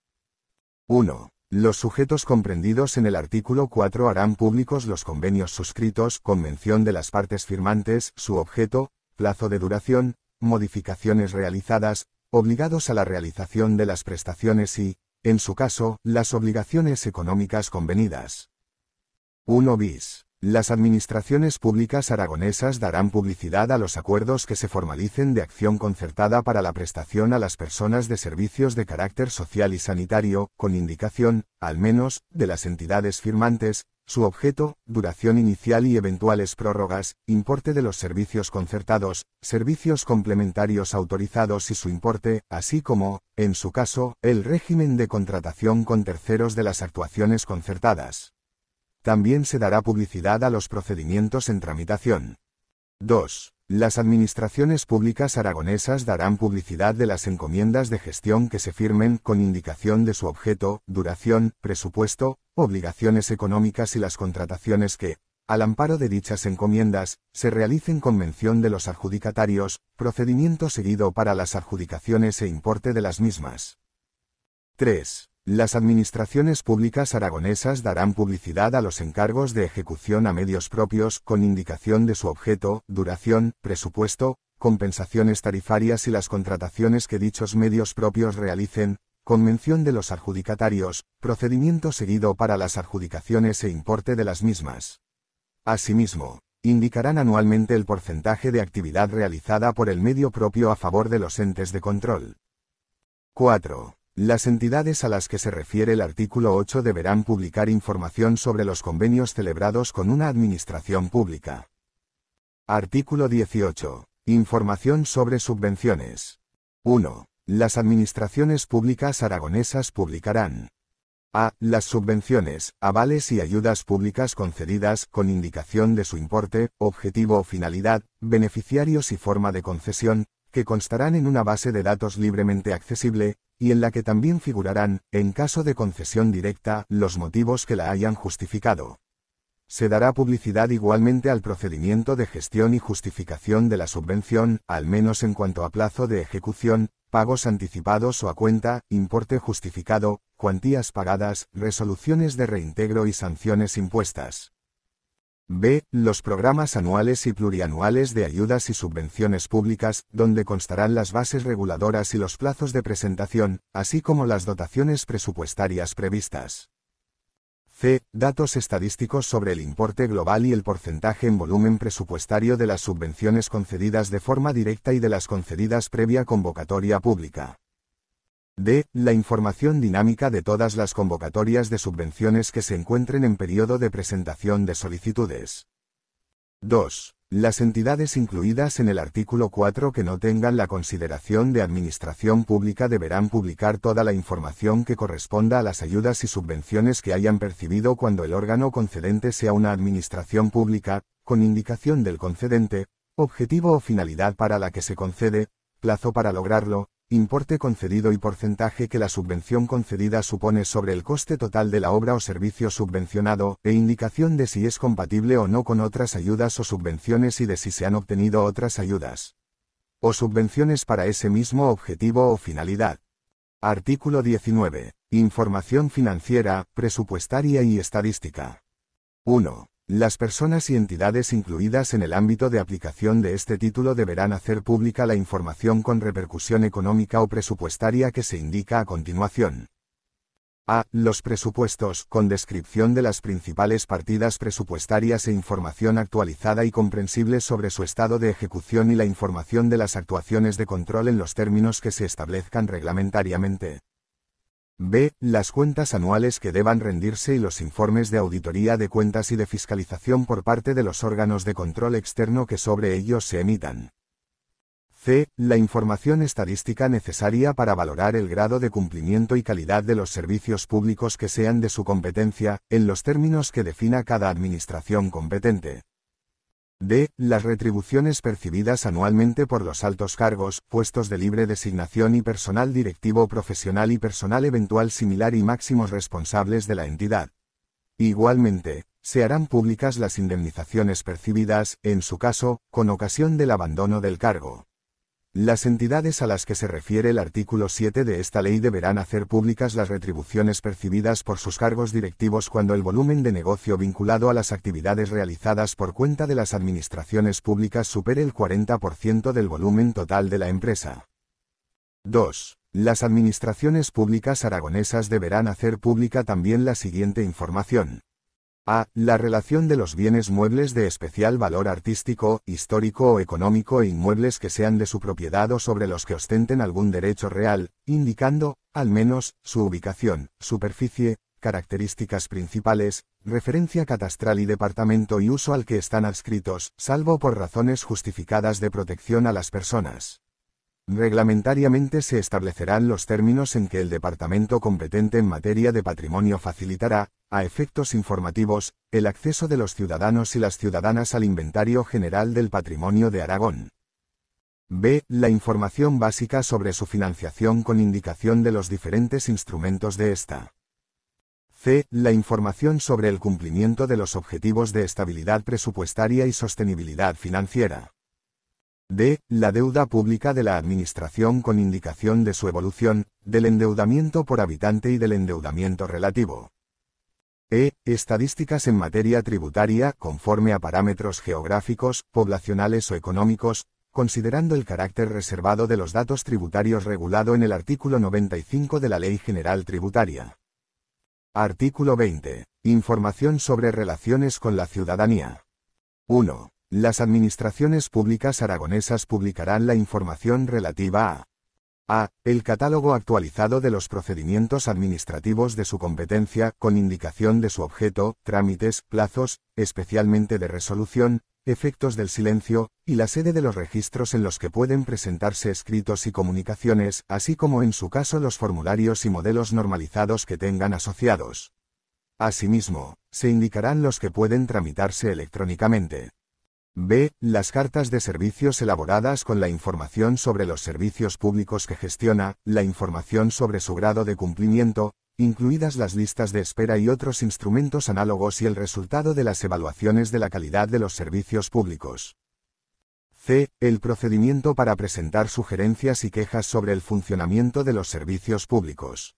1. Los sujetos comprendidos en el artículo 4 harán públicos los convenios suscritos con mención de las partes firmantes, su objeto, plazo de duración, modificaciones realizadas, obligados a la realización de las prestaciones y, en su caso, las obligaciones económicas convenidas. 1 bis. Las administraciones públicas aragonesas darán publicidad a los acuerdos que se formalicen de acción concertada para la prestación a las personas de servicios de carácter social y sanitario, con indicación, al menos, de las entidades firmantes, su objeto, duración inicial y eventuales prórrogas, importe de los servicios concertados, servicios complementarios autorizados y su importe, así como, en su caso, el régimen de contratación con terceros de las actuaciones concertadas. También se dará publicidad a los procedimientos en tramitación. 2. Las administraciones públicas aragonesas darán publicidad de las encomiendas de gestión que se firmen con indicación de su objeto, duración, presupuesto, obligaciones económicas y las contrataciones que, al amparo de dichas encomiendas, se realicen con mención de los adjudicatarios, procedimiento seguido para las adjudicaciones e importe de las mismas. 3. Las administraciones públicas aragonesas darán publicidad a los encargos de ejecución a medios propios con indicación de su objeto, duración, presupuesto, compensaciones tarifarias y las contrataciones que dichos medios propios realicen, con mención de los adjudicatarios, procedimiento seguido para las adjudicaciones e importe de las mismas. Asimismo, indicarán anualmente el porcentaje de actividad realizada por el medio propio a favor de los entes de control. 4. Las entidades a las que se refiere el artículo 8 deberán publicar información sobre los convenios celebrados con una administración pública. Artículo 18. Información sobre subvenciones. 1. Las administraciones públicas aragonesas publicarán A. Las subvenciones, avales y ayudas públicas concedidas con indicación de su importe, objetivo o finalidad, beneficiarios y forma de concesión, que constarán en una base de datos libremente accesible, y en la que también figurarán, en caso de concesión directa, los motivos que la hayan justificado. Se dará publicidad igualmente al procedimiento de gestión y justificación de la subvención, al menos en cuanto a plazo de ejecución, pagos anticipados o a cuenta, importe justificado, cuantías pagadas, resoluciones de reintegro y sanciones impuestas. B. Los programas anuales y plurianuales de ayudas y subvenciones públicas, donde constarán las bases reguladoras y los plazos de presentación, así como las dotaciones presupuestarias previstas. C. Datos estadísticos sobre el importe global y el porcentaje en volumen presupuestario de las subvenciones concedidas de forma directa y de las concedidas previa convocatoria pública. D. La información dinámica de todas las convocatorias de subvenciones que se encuentren en periodo de presentación de solicitudes. 2. Las entidades incluidas en el artículo 4 que no tengan la consideración de administración pública deberán publicar toda la información que corresponda a las ayudas y subvenciones que hayan percibido cuando el órgano concedente sea una administración pública, con indicación del concedente, objetivo o finalidad para la que se concede, plazo para lograrlo, importe concedido y porcentaje que la subvención concedida supone sobre el coste total de la obra o servicio subvencionado, e indicación de si es compatible o no con otras ayudas o subvenciones y de si se han obtenido otras ayudas o subvenciones para ese mismo objetivo o finalidad. Artículo 19. Información financiera, presupuestaria y estadística. 1. Las personas y entidades incluidas en el ámbito de aplicación de este título deberán hacer pública la información con repercusión económica o presupuestaria que se indica a continuación. A. Los presupuestos, con descripción de las principales partidas presupuestarias e información actualizada y comprensible sobre su estado de ejecución y la información de las actuaciones de control en los términos que se establezcan reglamentariamente. B. Las cuentas anuales que deban rendirse y los informes de auditoría de cuentas y de fiscalización por parte de los órganos de control externo que sobre ellos se emitan. C. La información estadística necesaria para valorar el grado de cumplimiento y calidad de los servicios públicos que sean de su competencia, en los términos que defina cada administración competente. D. Las retribuciones percibidas anualmente por los altos cargos, puestos de libre designación y personal directivo profesional y personal eventual similar y máximos responsables de la entidad. Igualmente, se harán públicas las indemnizaciones percibidas, en su caso, con ocasión del abandono del cargo. Las entidades a las que se refiere el artículo 7 de esta ley deberán hacer públicas las retribuciones percibidas por sus cargos directivos cuando el volumen de negocio vinculado a las actividades realizadas por cuenta de las administraciones públicas supere el 40% del volumen total de la empresa. 2. Las administraciones públicas aragonesas deberán hacer pública también la siguiente información. A. La relación de los bienes muebles de especial valor artístico, histórico o económico e inmuebles que sean de su propiedad o sobre los que ostenten algún derecho real, indicando, al menos, su ubicación, superficie, características principales, referencia catastral y departamento y uso al que están adscritos, salvo por razones justificadas de protección a las personas. Reglamentariamente se establecerán los términos en que el departamento competente en materia de patrimonio facilitará, a efectos informativos, el acceso de los ciudadanos y las ciudadanas al inventario general del patrimonio de Aragón. B. La información básica sobre su financiación con indicación de los diferentes instrumentos de esta. C. La información sobre el cumplimiento de los objetivos de estabilidad presupuestaria y sostenibilidad financiera. D. La deuda pública de la Administración con indicación de su evolución, del endeudamiento por habitante y del endeudamiento relativo. E. Estadísticas en materia tributaria, conforme a parámetros geográficos, poblacionales o económicos, considerando el carácter reservado de los datos tributarios regulado en el artículo 95 de la Ley General Tributaria. Artículo 20. Información sobre relaciones con la ciudadanía. 1. Las administraciones públicas aragonesas publicarán la información relativa a. El catálogo actualizado de los procedimientos administrativos de su competencia, con indicación de su objeto, trámites, plazos, especialmente de resolución, efectos del silencio, y la sede de los registros en los que pueden presentarse escritos y comunicaciones, así como en su caso los formularios y modelos normalizados que tengan asociados. Asimismo, se indicarán los que pueden tramitarse electrónicamente. B. Las cartas de servicios elaboradas con la información sobre los servicios públicos que gestiona, la información sobre su grado de cumplimiento, incluidas las listas de espera y otros instrumentos análogos y el resultado de las evaluaciones de la calidad de los servicios públicos. C. El procedimiento para presentar sugerencias y quejas sobre el funcionamiento de los servicios públicos.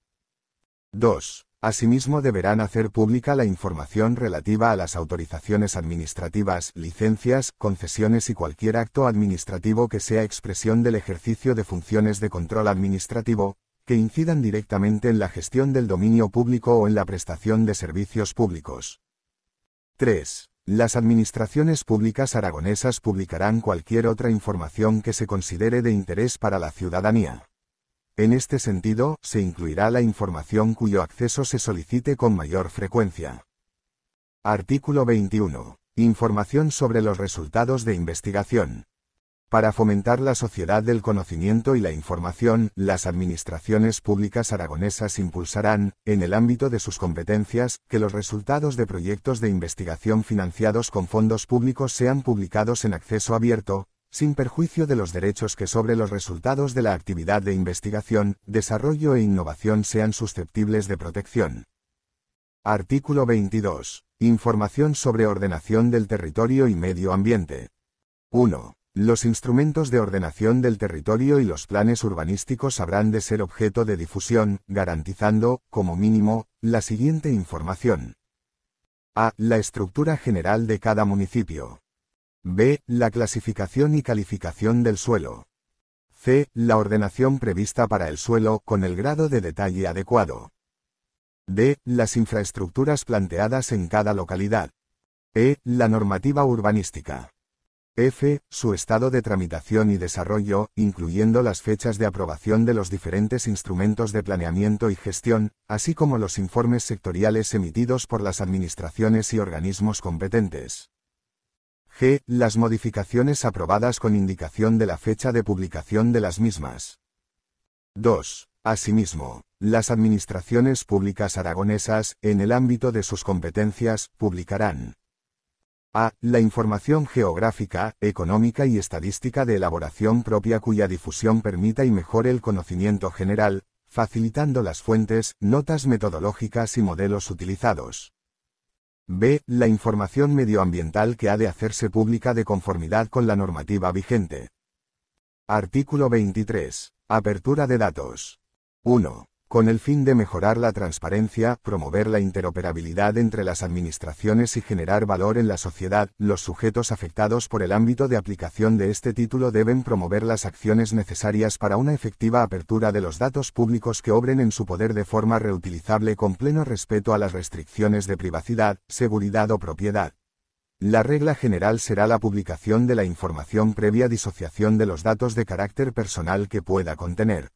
2. Asimismo deberán hacer pública la información relativa a las autorizaciones administrativas, licencias, concesiones y cualquier acto administrativo que sea expresión del ejercicio de funciones de control administrativo, que incidan directamente en la gestión del dominio público o en la prestación de servicios públicos. 3. Las administraciones públicas aragonesas publicarán cualquier otra información que se considere de interés para la ciudadanía. En este sentido, se incluirá la información cuyo acceso se solicite con mayor frecuencia. Artículo 21. Información sobre los resultados de investigación. Para fomentar la sociedad del conocimiento y la información, las administraciones públicas aragonesas impulsarán, en el ámbito de sus competencias, que los resultados de proyectos de investigación financiados con fondos públicos sean publicados en acceso abierto, sin perjuicio de los derechos que sobre los resultados de la actividad de investigación, desarrollo e innovación sean susceptibles de protección. Artículo 22. Información sobre ordenación del territorio y medio ambiente. 1. Los instrumentos de ordenación del territorio y los planes urbanísticos habrán de ser objeto de difusión, garantizando, como mínimo, la siguiente información. A. La estructura general de cada municipio. B. La clasificación y calificación del suelo. C. La ordenación prevista para el suelo, con el grado de detalle adecuado. D. Las infraestructuras planteadas en cada localidad. E. La normativa urbanística. F. Su estado de tramitación y desarrollo, incluyendo las fechas de aprobación de los diferentes instrumentos de planeamiento y gestión, así como los informes sectoriales emitidos por las administraciones y organismos competentes. G. Las modificaciones aprobadas con indicación de la fecha de publicación de las mismas. 2. Asimismo, las administraciones públicas aragonesas, en el ámbito de sus competencias, publicarán: A. La información geográfica, económica y estadística de elaboración propia cuya difusión permita y mejore el conocimiento general, facilitando las fuentes, notas metodológicas y modelos utilizados. B. La información medioambiental que ha de hacerse pública de conformidad con la normativa vigente. Artículo 23. Apertura de datos. 1. Con el fin de mejorar la transparencia, promover la interoperabilidad entre las administraciones y generar valor en la sociedad, los sujetos afectados por el ámbito de aplicación de este título deben promover las acciones necesarias para una efectiva apertura de los datos públicos que obren en su poder de forma reutilizable con pleno respeto a las restricciones de privacidad, seguridad o propiedad. La regla general será la publicación de la información previa disociación de los datos de carácter personal que pueda contener.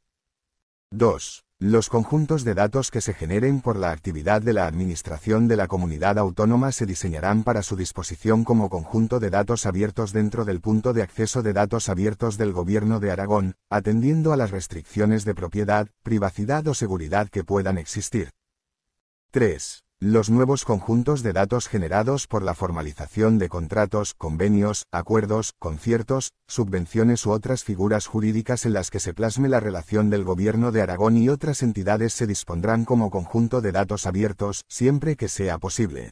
2. Los conjuntos de datos que se generen por la actividad de la Administración de la Comunidad Autónoma se diseñarán para su disposición como conjunto de datos abiertos dentro del punto de acceso de datos abiertos del Gobierno de Aragón, atendiendo a las restricciones de propiedad, privacidad o seguridad que puedan existir. 3. Los nuevos conjuntos de datos generados por la formalización de contratos, convenios, acuerdos, conciertos, subvenciones u otras figuras jurídicas en las que se plasme la relación del Gobierno de Aragón y otras entidades se dispondrán como conjunto de datos abiertos, siempre que sea posible.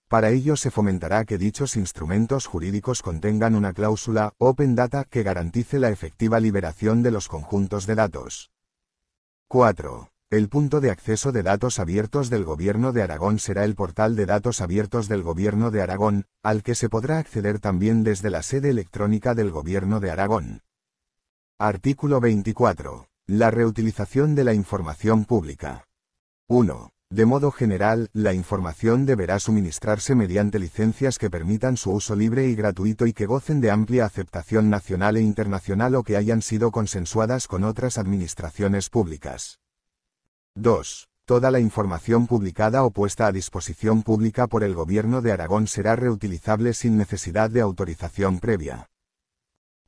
Para ello se fomentará que dichos instrumentos jurídicos contengan una cláusula Open Data que garantice la efectiva liberación de los conjuntos de datos. 4. El punto de acceso de datos abiertos del Gobierno de Aragón será el portal de datos abiertos del Gobierno de Aragón, al que se podrá acceder también desde la sede electrónica del Gobierno de Aragón. Artículo 24. La reutilización de la información pública. 1. De modo general, la información deberá suministrarse mediante licencias que permitan su uso libre y gratuito y que gocen de amplia aceptación nacional e internacional o que hayan sido consensuadas con otras administraciones públicas. 2. Toda la información publicada o puesta a disposición pública por el Gobierno de Aragón será reutilizable sin necesidad de autorización previa.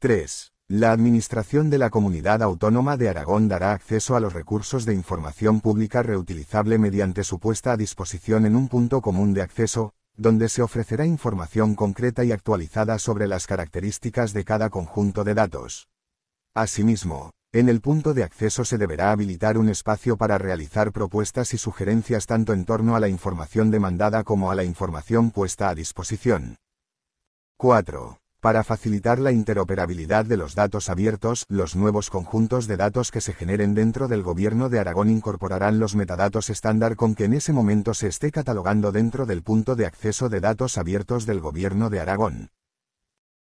3. La Administración de la Comunidad Autónoma de Aragón dará acceso a los recursos de información pública reutilizable mediante su puesta a disposición en un punto común de acceso, donde se ofrecerá información concreta y actualizada sobre las características de cada conjunto de datos. Asimismo, en el punto de acceso se deberá habilitar un espacio para realizar propuestas y sugerencias tanto en torno a la información demandada como a la información puesta a disposición. 4. Para facilitar la interoperabilidad de los datos abiertos, los nuevos conjuntos de datos que se generen dentro del Gobierno de Aragón incorporarán los metadatos estándar con que en ese momento se esté catalogando dentro del punto de acceso de datos abiertos del Gobierno de Aragón.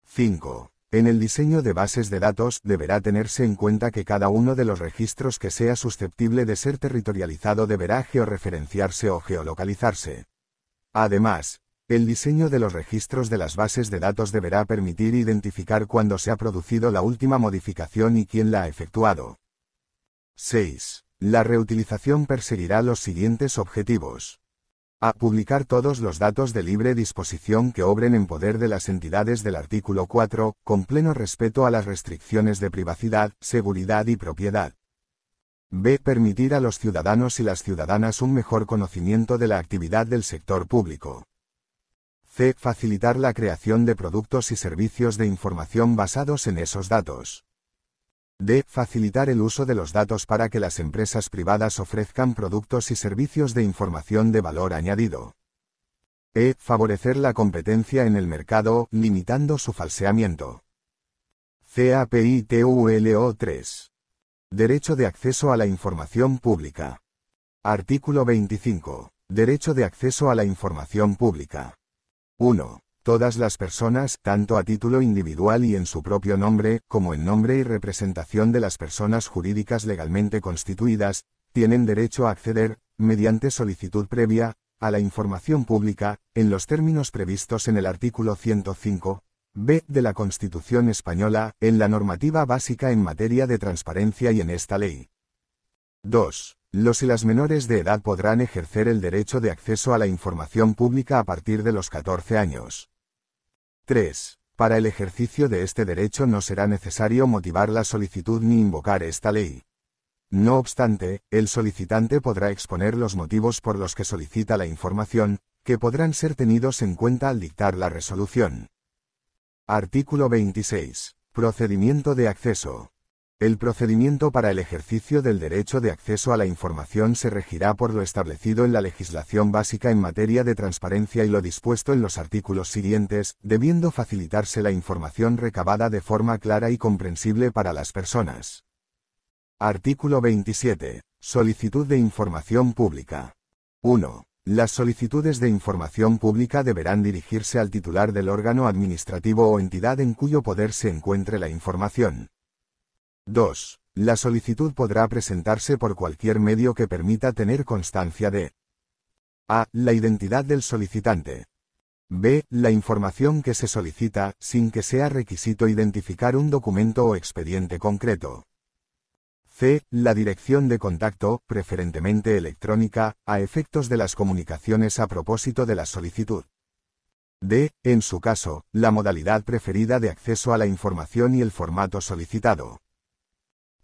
5. En el diseño de bases de datos deberá tenerse en cuenta que cada uno de los registros que sea susceptible de ser territorializado deberá georreferenciarse o geolocalizarse. Además, el diseño de los registros de las bases de datos deberá permitir identificar cuándo se ha producido la última modificación y quién la ha efectuado. 6. La reutilización perseguirá los siguientes objetivos. A. Publicar todos los datos de libre disposición que obren en poder de las entidades del artículo 4, con pleno respeto a las restricciones de privacidad, seguridad y propiedad. B. Permitir a los ciudadanos y las ciudadanas un mejor conocimiento de la actividad del sector público. C. Facilitar la creación de productos y servicios de información basados en esos datos. D. Facilitar el uso de los datos para que las empresas privadas ofrezcan productos y servicios de información de valor añadido. E. Favorecer la competencia en el mercado, limitando su falseamiento. CAPITULO 3. Derecho de acceso a la información pública. Artículo 25. Derecho de acceso a la información pública. 1. Todas las personas, tanto a título individual y en su propio nombre, como en nombre y representación de las personas jurídicas legalmente constituidas, tienen derecho a acceder, mediante solicitud previa, a la información pública, en los términos previstos en el artículo 105, b. de la Constitución Española, en la normativa básica en materia de transparencia y en esta ley. 2. Los y las menores de edad podrán ejercer el derecho de acceso a la información pública a partir de los 14 años. 3. Para el ejercicio de este derecho no será necesario motivar la solicitud ni invocar esta ley. No obstante, el solicitante podrá exponer los motivos por los que solicita la información, que podrán ser tenidos en cuenta al dictar la resolución. Artículo 26. Procedimiento de acceso. El procedimiento para el ejercicio del derecho de acceso a la información se regirá por lo establecido en la legislación básica en materia de transparencia y lo dispuesto en los artículos siguientes, debiendo facilitarse la información recabada de forma clara y comprensible para las personas. Artículo 27. Solicitud de información pública. 1. Las solicitudes de información pública deberán dirigirse al titular del órgano administrativo o entidad en cuyo poder se encuentre la información. 2. La solicitud podrá presentarse por cualquier medio que permita tener constancia de a. La identidad del solicitante. b. La información que se solicita, sin que sea requisito identificar un documento o expediente concreto. c. La dirección de contacto, preferentemente electrónica, a efectos de las comunicaciones a propósito de la solicitud. d. En su caso, la modalidad preferida de acceso a la información y el formato solicitado.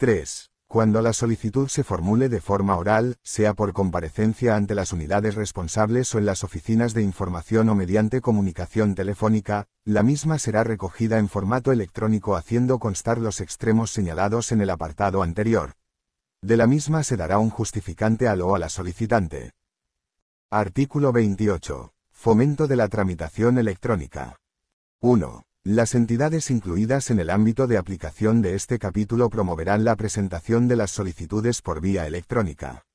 3. Cuando la solicitud se formule de forma oral, sea por comparecencia ante las unidades responsables o en las oficinas de información o mediante comunicación telefónica, la misma será recogida en formato electrónico haciendo constar los extremos señalados en el apartado anterior. De la misma se dará un justificante al o a la solicitante. Artículo 28. Fomento de la tramitación electrónica. 1. Las entidades incluidas en el ámbito de aplicación de este capítulo promoverán la presentación de las solicitudes por vía electrónica.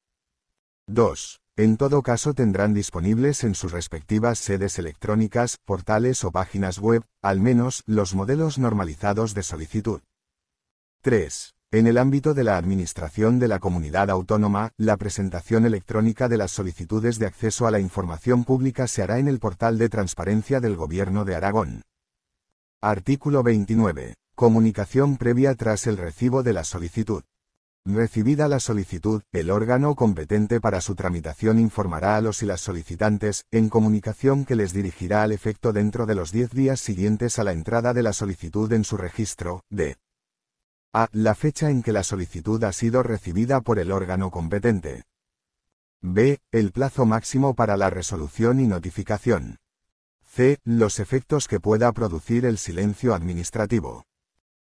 2. En todo caso tendrán disponibles en sus respectivas sedes electrónicas, portales o páginas web, al menos, los modelos normalizados de solicitud. 3. En el ámbito de la administración de la comunidad autónoma, la presentación electrónica de las solicitudes de acceso a la información pública se hará en el portal de transparencia del Gobierno de Aragón. Artículo 29. Comunicación previa tras el recibo de la solicitud. Recibida la solicitud, el órgano competente para su tramitación informará a los y las solicitantes, en comunicación que les dirigirá al efecto dentro de los 10 días siguientes a la entrada de la solicitud en su registro, de a. La fecha en que la solicitud ha sido recibida por el órgano competente. B. El plazo máximo para la resolución y notificación. C. Los efectos que pueda producir el silencio administrativo.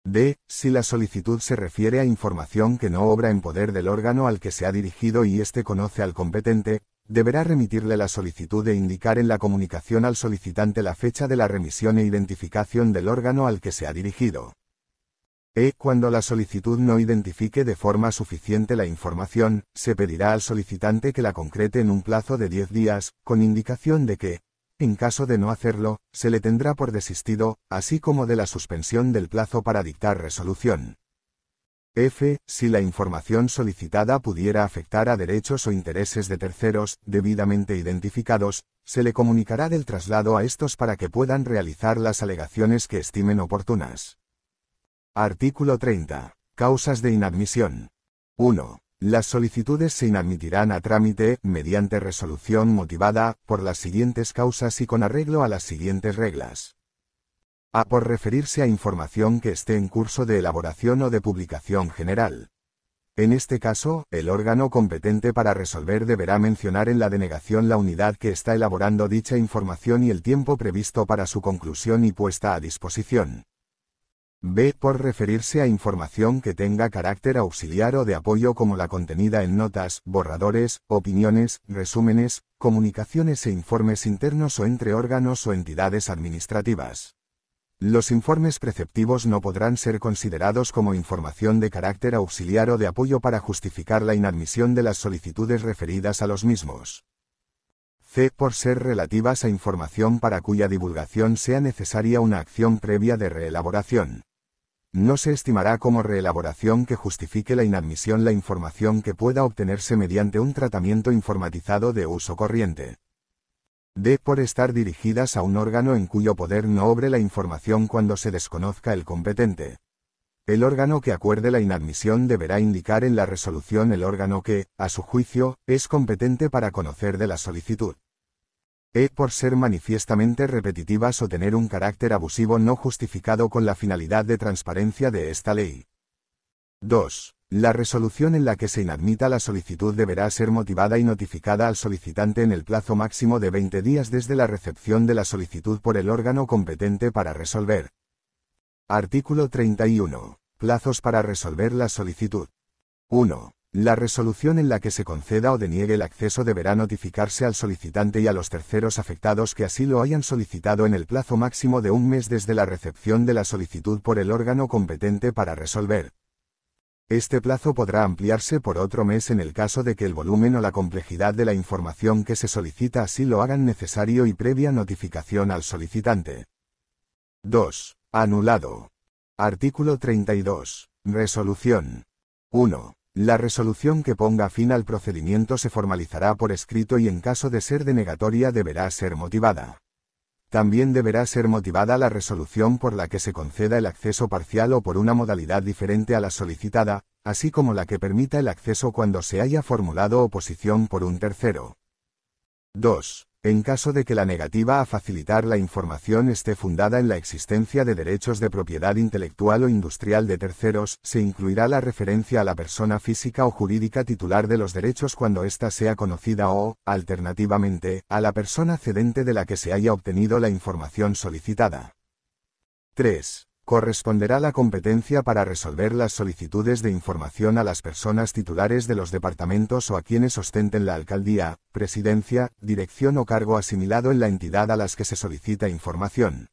D. Si la solicitud se refiere a información que no obra en poder del órgano al que se ha dirigido y éste conoce al competente, deberá remitirle la solicitud e indicar en la comunicación al solicitante la fecha de la remisión e identificación del órgano al que se ha dirigido. E. Cuando la solicitud no identifique de forma suficiente la información, se pedirá al solicitante que la concrete en un plazo de 10 días, con indicación de que, en caso de no hacerlo, se le tendrá por desistido, así como de la suspensión del plazo para dictar resolución. F. Si la información solicitada pudiera afectar a derechos o intereses de terceros, debidamente identificados, se le comunicará del traslado a estos para que puedan realizar las alegaciones que estimen oportunas. Artículo 30. Causas de inadmisión. 1. Las solicitudes se inadmitirán a trámite, mediante resolución motivada, por las siguientes causas y con arreglo a las siguientes reglas. A. Por referirse a información que esté en curso de elaboración o de publicación general. En este caso, el órgano competente para resolver deberá mencionar en la denegación la unidad que está elaborando dicha información y el tiempo previsto para su conclusión y puesta a disposición. B. Por referirse a información que tenga carácter auxiliar o de apoyo como la contenida en notas, borradores, opiniones, resúmenes, comunicaciones e informes internos o entre órganos o entidades administrativas. Los informes preceptivos no podrán ser considerados como información de carácter auxiliar o de apoyo para justificar la inadmisión de las solicitudes referidas a los mismos. C. Por ser relativas a información para cuya divulgación sea necesaria una acción previa de reelaboración. No se estimará como reelaboración que justifique la inadmisión la información que pueda obtenerse mediante un tratamiento informatizado de uso corriente. D. Por estar dirigidas a un órgano en cuyo poder no obre la información cuando se desconozca el competente. El órgano que acuerde la inadmisión deberá indicar en la resolución el órgano que, a su juicio, es competente para conocer de la solicitud. E. Por ser manifiestamente repetitivas o tener un carácter abusivo no justificado con la finalidad de transparencia de esta ley. 2. La resolución en la que se inadmita la solicitud deberá ser motivada y notificada al solicitante en el plazo máximo de 20 días desde la recepción de la solicitud por el órgano competente para resolver. Artículo 31. Plazos para resolver la solicitud. 1. La resolución en la que se conceda o deniegue el acceso deberá notificarse al solicitante y a los terceros afectados que así lo hayan solicitado en el plazo máximo de un mes desde la recepción de la solicitud por el órgano competente para resolver. Este plazo podrá ampliarse por otro mes en el caso de que el volumen o la complejidad de la información que se solicita así lo hagan necesario y previa notificación al solicitante. 2. Anulado. Artículo 32. Resolución. 1. La resolución que ponga fin al procedimiento se formalizará por escrito y en caso de ser denegatoria deberá ser motivada. También deberá ser motivada la resolución por la que se conceda el acceso parcial o por una modalidad diferente a la solicitada, así como la que permita el acceso cuando se haya formulado oposición por un tercero. 2. En caso de que la negativa a facilitar la información esté fundada en la existencia de derechos de propiedad intelectual o industrial de terceros, se incluirá la referencia a la persona física o jurídica titular de los derechos cuando ésta sea conocida o, alternativamente, a la persona cedente de la que se haya obtenido la información solicitada. 3. Corresponderá la competencia para resolver las solicitudes de información a las personas titulares de los departamentos o a quienes ostenten la alcaldía, presidencia, dirección o cargo asimilado en la entidad a las que se solicita información.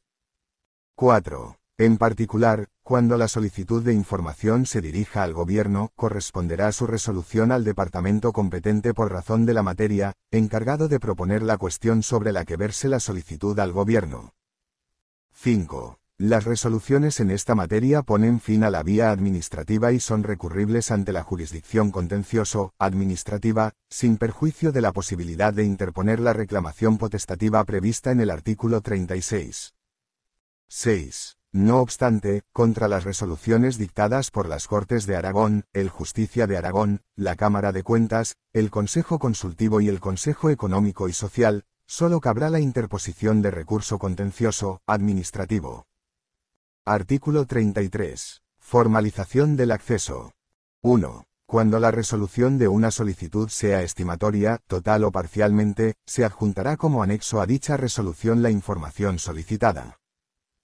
4. En particular, cuando la solicitud de información se dirija al Gobierno, corresponderá su resolución al departamento competente por razón de la materia, encargado de proponer la cuestión sobre la que verse la solicitud al Gobierno. 5. Las resoluciones en esta materia ponen fin a la vía administrativa y son recurribles ante la jurisdicción contencioso-administrativa, sin perjuicio de la posibilidad de interponer la reclamación potestativa prevista en el artículo 36. 6. No obstante, contra las resoluciones dictadas por las Cortes de Aragón, el Justicia de Aragón, la Cámara de Cuentas, el Consejo Consultivo y el Consejo Económico y Social, solo cabrá la interposición de recurso contencioso, administrativo. Artículo 33. Formalización del acceso. 1. Cuando la resolución de una solicitud sea estimatoria, total o parcialmente, se adjuntará como anexo a dicha resolución la información solicitada.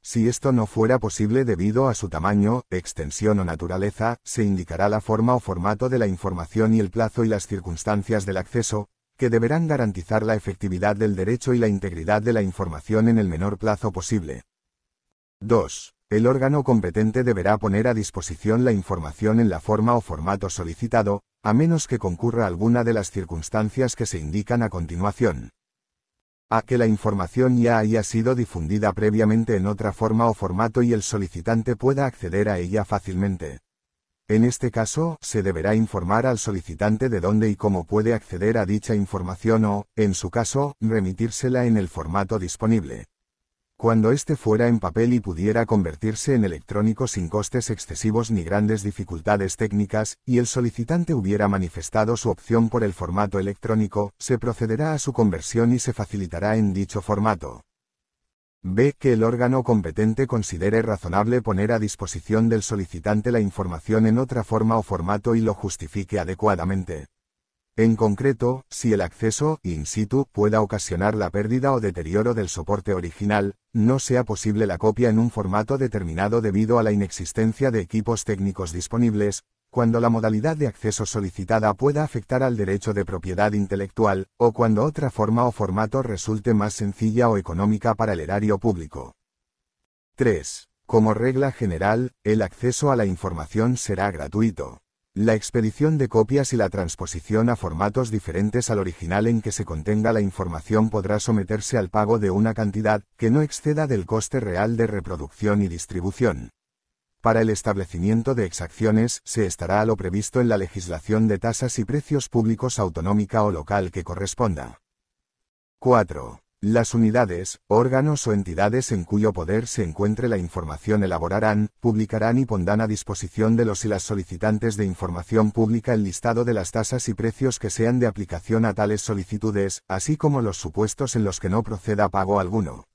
Si esto no fuera posible debido a su tamaño, extensión o naturaleza, se indicará la forma o formato de la información y el plazo y las circunstancias del acceso, que deberán garantizar la efectividad del derecho y la integridad de la información en el menor plazo posible. 2. El órgano competente deberá poner a disposición la información en la forma o formato solicitado, a menos que concurra alguna de las circunstancias que se indican a continuación. A. Que la información ya haya sido difundida previamente en otra forma o formato y el solicitante pueda acceder a ella fácilmente. En este caso, se deberá informar al solicitante de dónde y cómo puede acceder a dicha información o, en su caso, remitírsela en el formato disponible. Cuando éste fuera en papel y pudiera convertirse en electrónico sin costes excesivos ni grandes dificultades técnicas, y el solicitante hubiera manifestado su opción por el formato electrónico, se procederá a su conversión y se facilitará en dicho formato. B. Que el órgano competente considere razonable poner a disposición del solicitante la información en otra forma o formato y lo justifique adecuadamente. En concreto, si el acceso in situ pueda ocasionar la pérdida o deterioro del soporte original, no sea posible la copia en un formato determinado debido a la inexistencia de equipos técnicos disponibles, cuando la modalidad de acceso solicitada pueda afectar al derecho de propiedad intelectual, o cuando otra forma o formato resulte más sencilla o económica para el erario público. 3. Como regla general, el acceso a la información será gratuito. La expedición de copias y la transposición a formatos diferentes al original en que se contenga la información podrá someterse al pago de una cantidad que no exceda del coste real de reproducción y distribución. Para el establecimiento de exacciones se estará a lo previsto en la legislación de tasas y precios públicos autonómica o local que corresponda. 4. Las unidades, órganos o entidades en cuyo poder se encuentre la información elaborarán, publicarán y pondrán a disposición de los y las solicitantes de información pública el listado de las tasas y precios que sean de aplicación a tales solicitudes, así como los supuestos en los que no proceda pago alguno.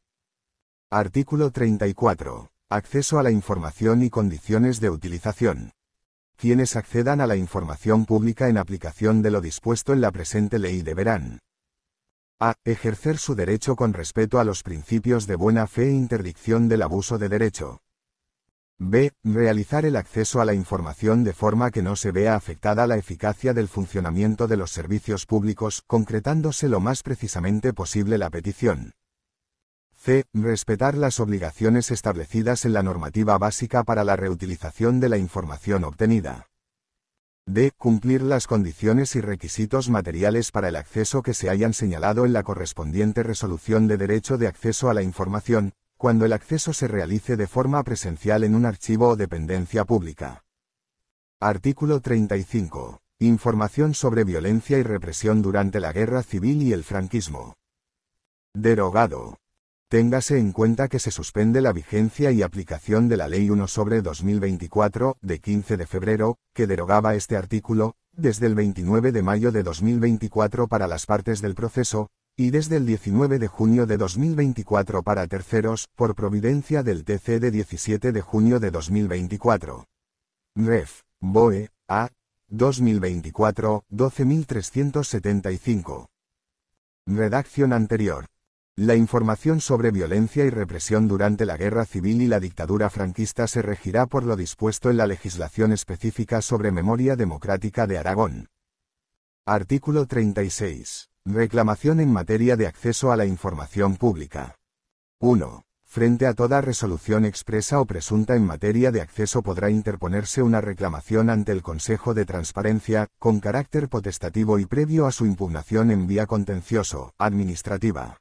Artículo 34. Acceso a la información y condiciones de utilización. Quienes accedan a la información pública en aplicación de lo dispuesto en la presente ley deberán: a. Ejercer su derecho con respeto a los principios de buena fe e interdicción del abuso de derecho. b. Realizar el acceso a la información de forma que no se vea afectada la eficacia del funcionamiento de los servicios públicos, concretándose lo más precisamente posible la petición. c. Respetar las obligaciones establecidas en la normativa básica para la reutilización de la información obtenida. d. Cumplir las condiciones y requisitos materiales para el acceso que se hayan señalado en la correspondiente resolución de derecho de acceso a la información, cuando el acceso se realice de forma presencial en un archivo o dependencia pública. Artículo 35. Información sobre violencia y represión durante la Guerra Civil y el franquismo. Derogado. Téngase en cuenta que se suspende la vigencia y aplicación de la Ley 1/2024, de 15 de febrero, que derogaba este artículo, desde el 29 de mayo de 2024 para las partes del proceso, y desde el 19 de junio de 2024 para terceros, por providencia del TC de 17 de junio de 2024. Ref. BOE. A. 2024, 12.375. Redacción anterior. La información sobre violencia y represión durante la Guerra Civil y la dictadura franquista se regirá por lo dispuesto en la legislación específica sobre memoria democrática de Aragón. Artículo 36. Reclamación en materia de acceso a la información pública. 1. Frente a toda resolución expresa o presunta en materia de acceso podrá interponerse una reclamación ante el Consejo de Transparencia, con carácter potestativo y previo a su impugnación en vía contencioso, administrativa.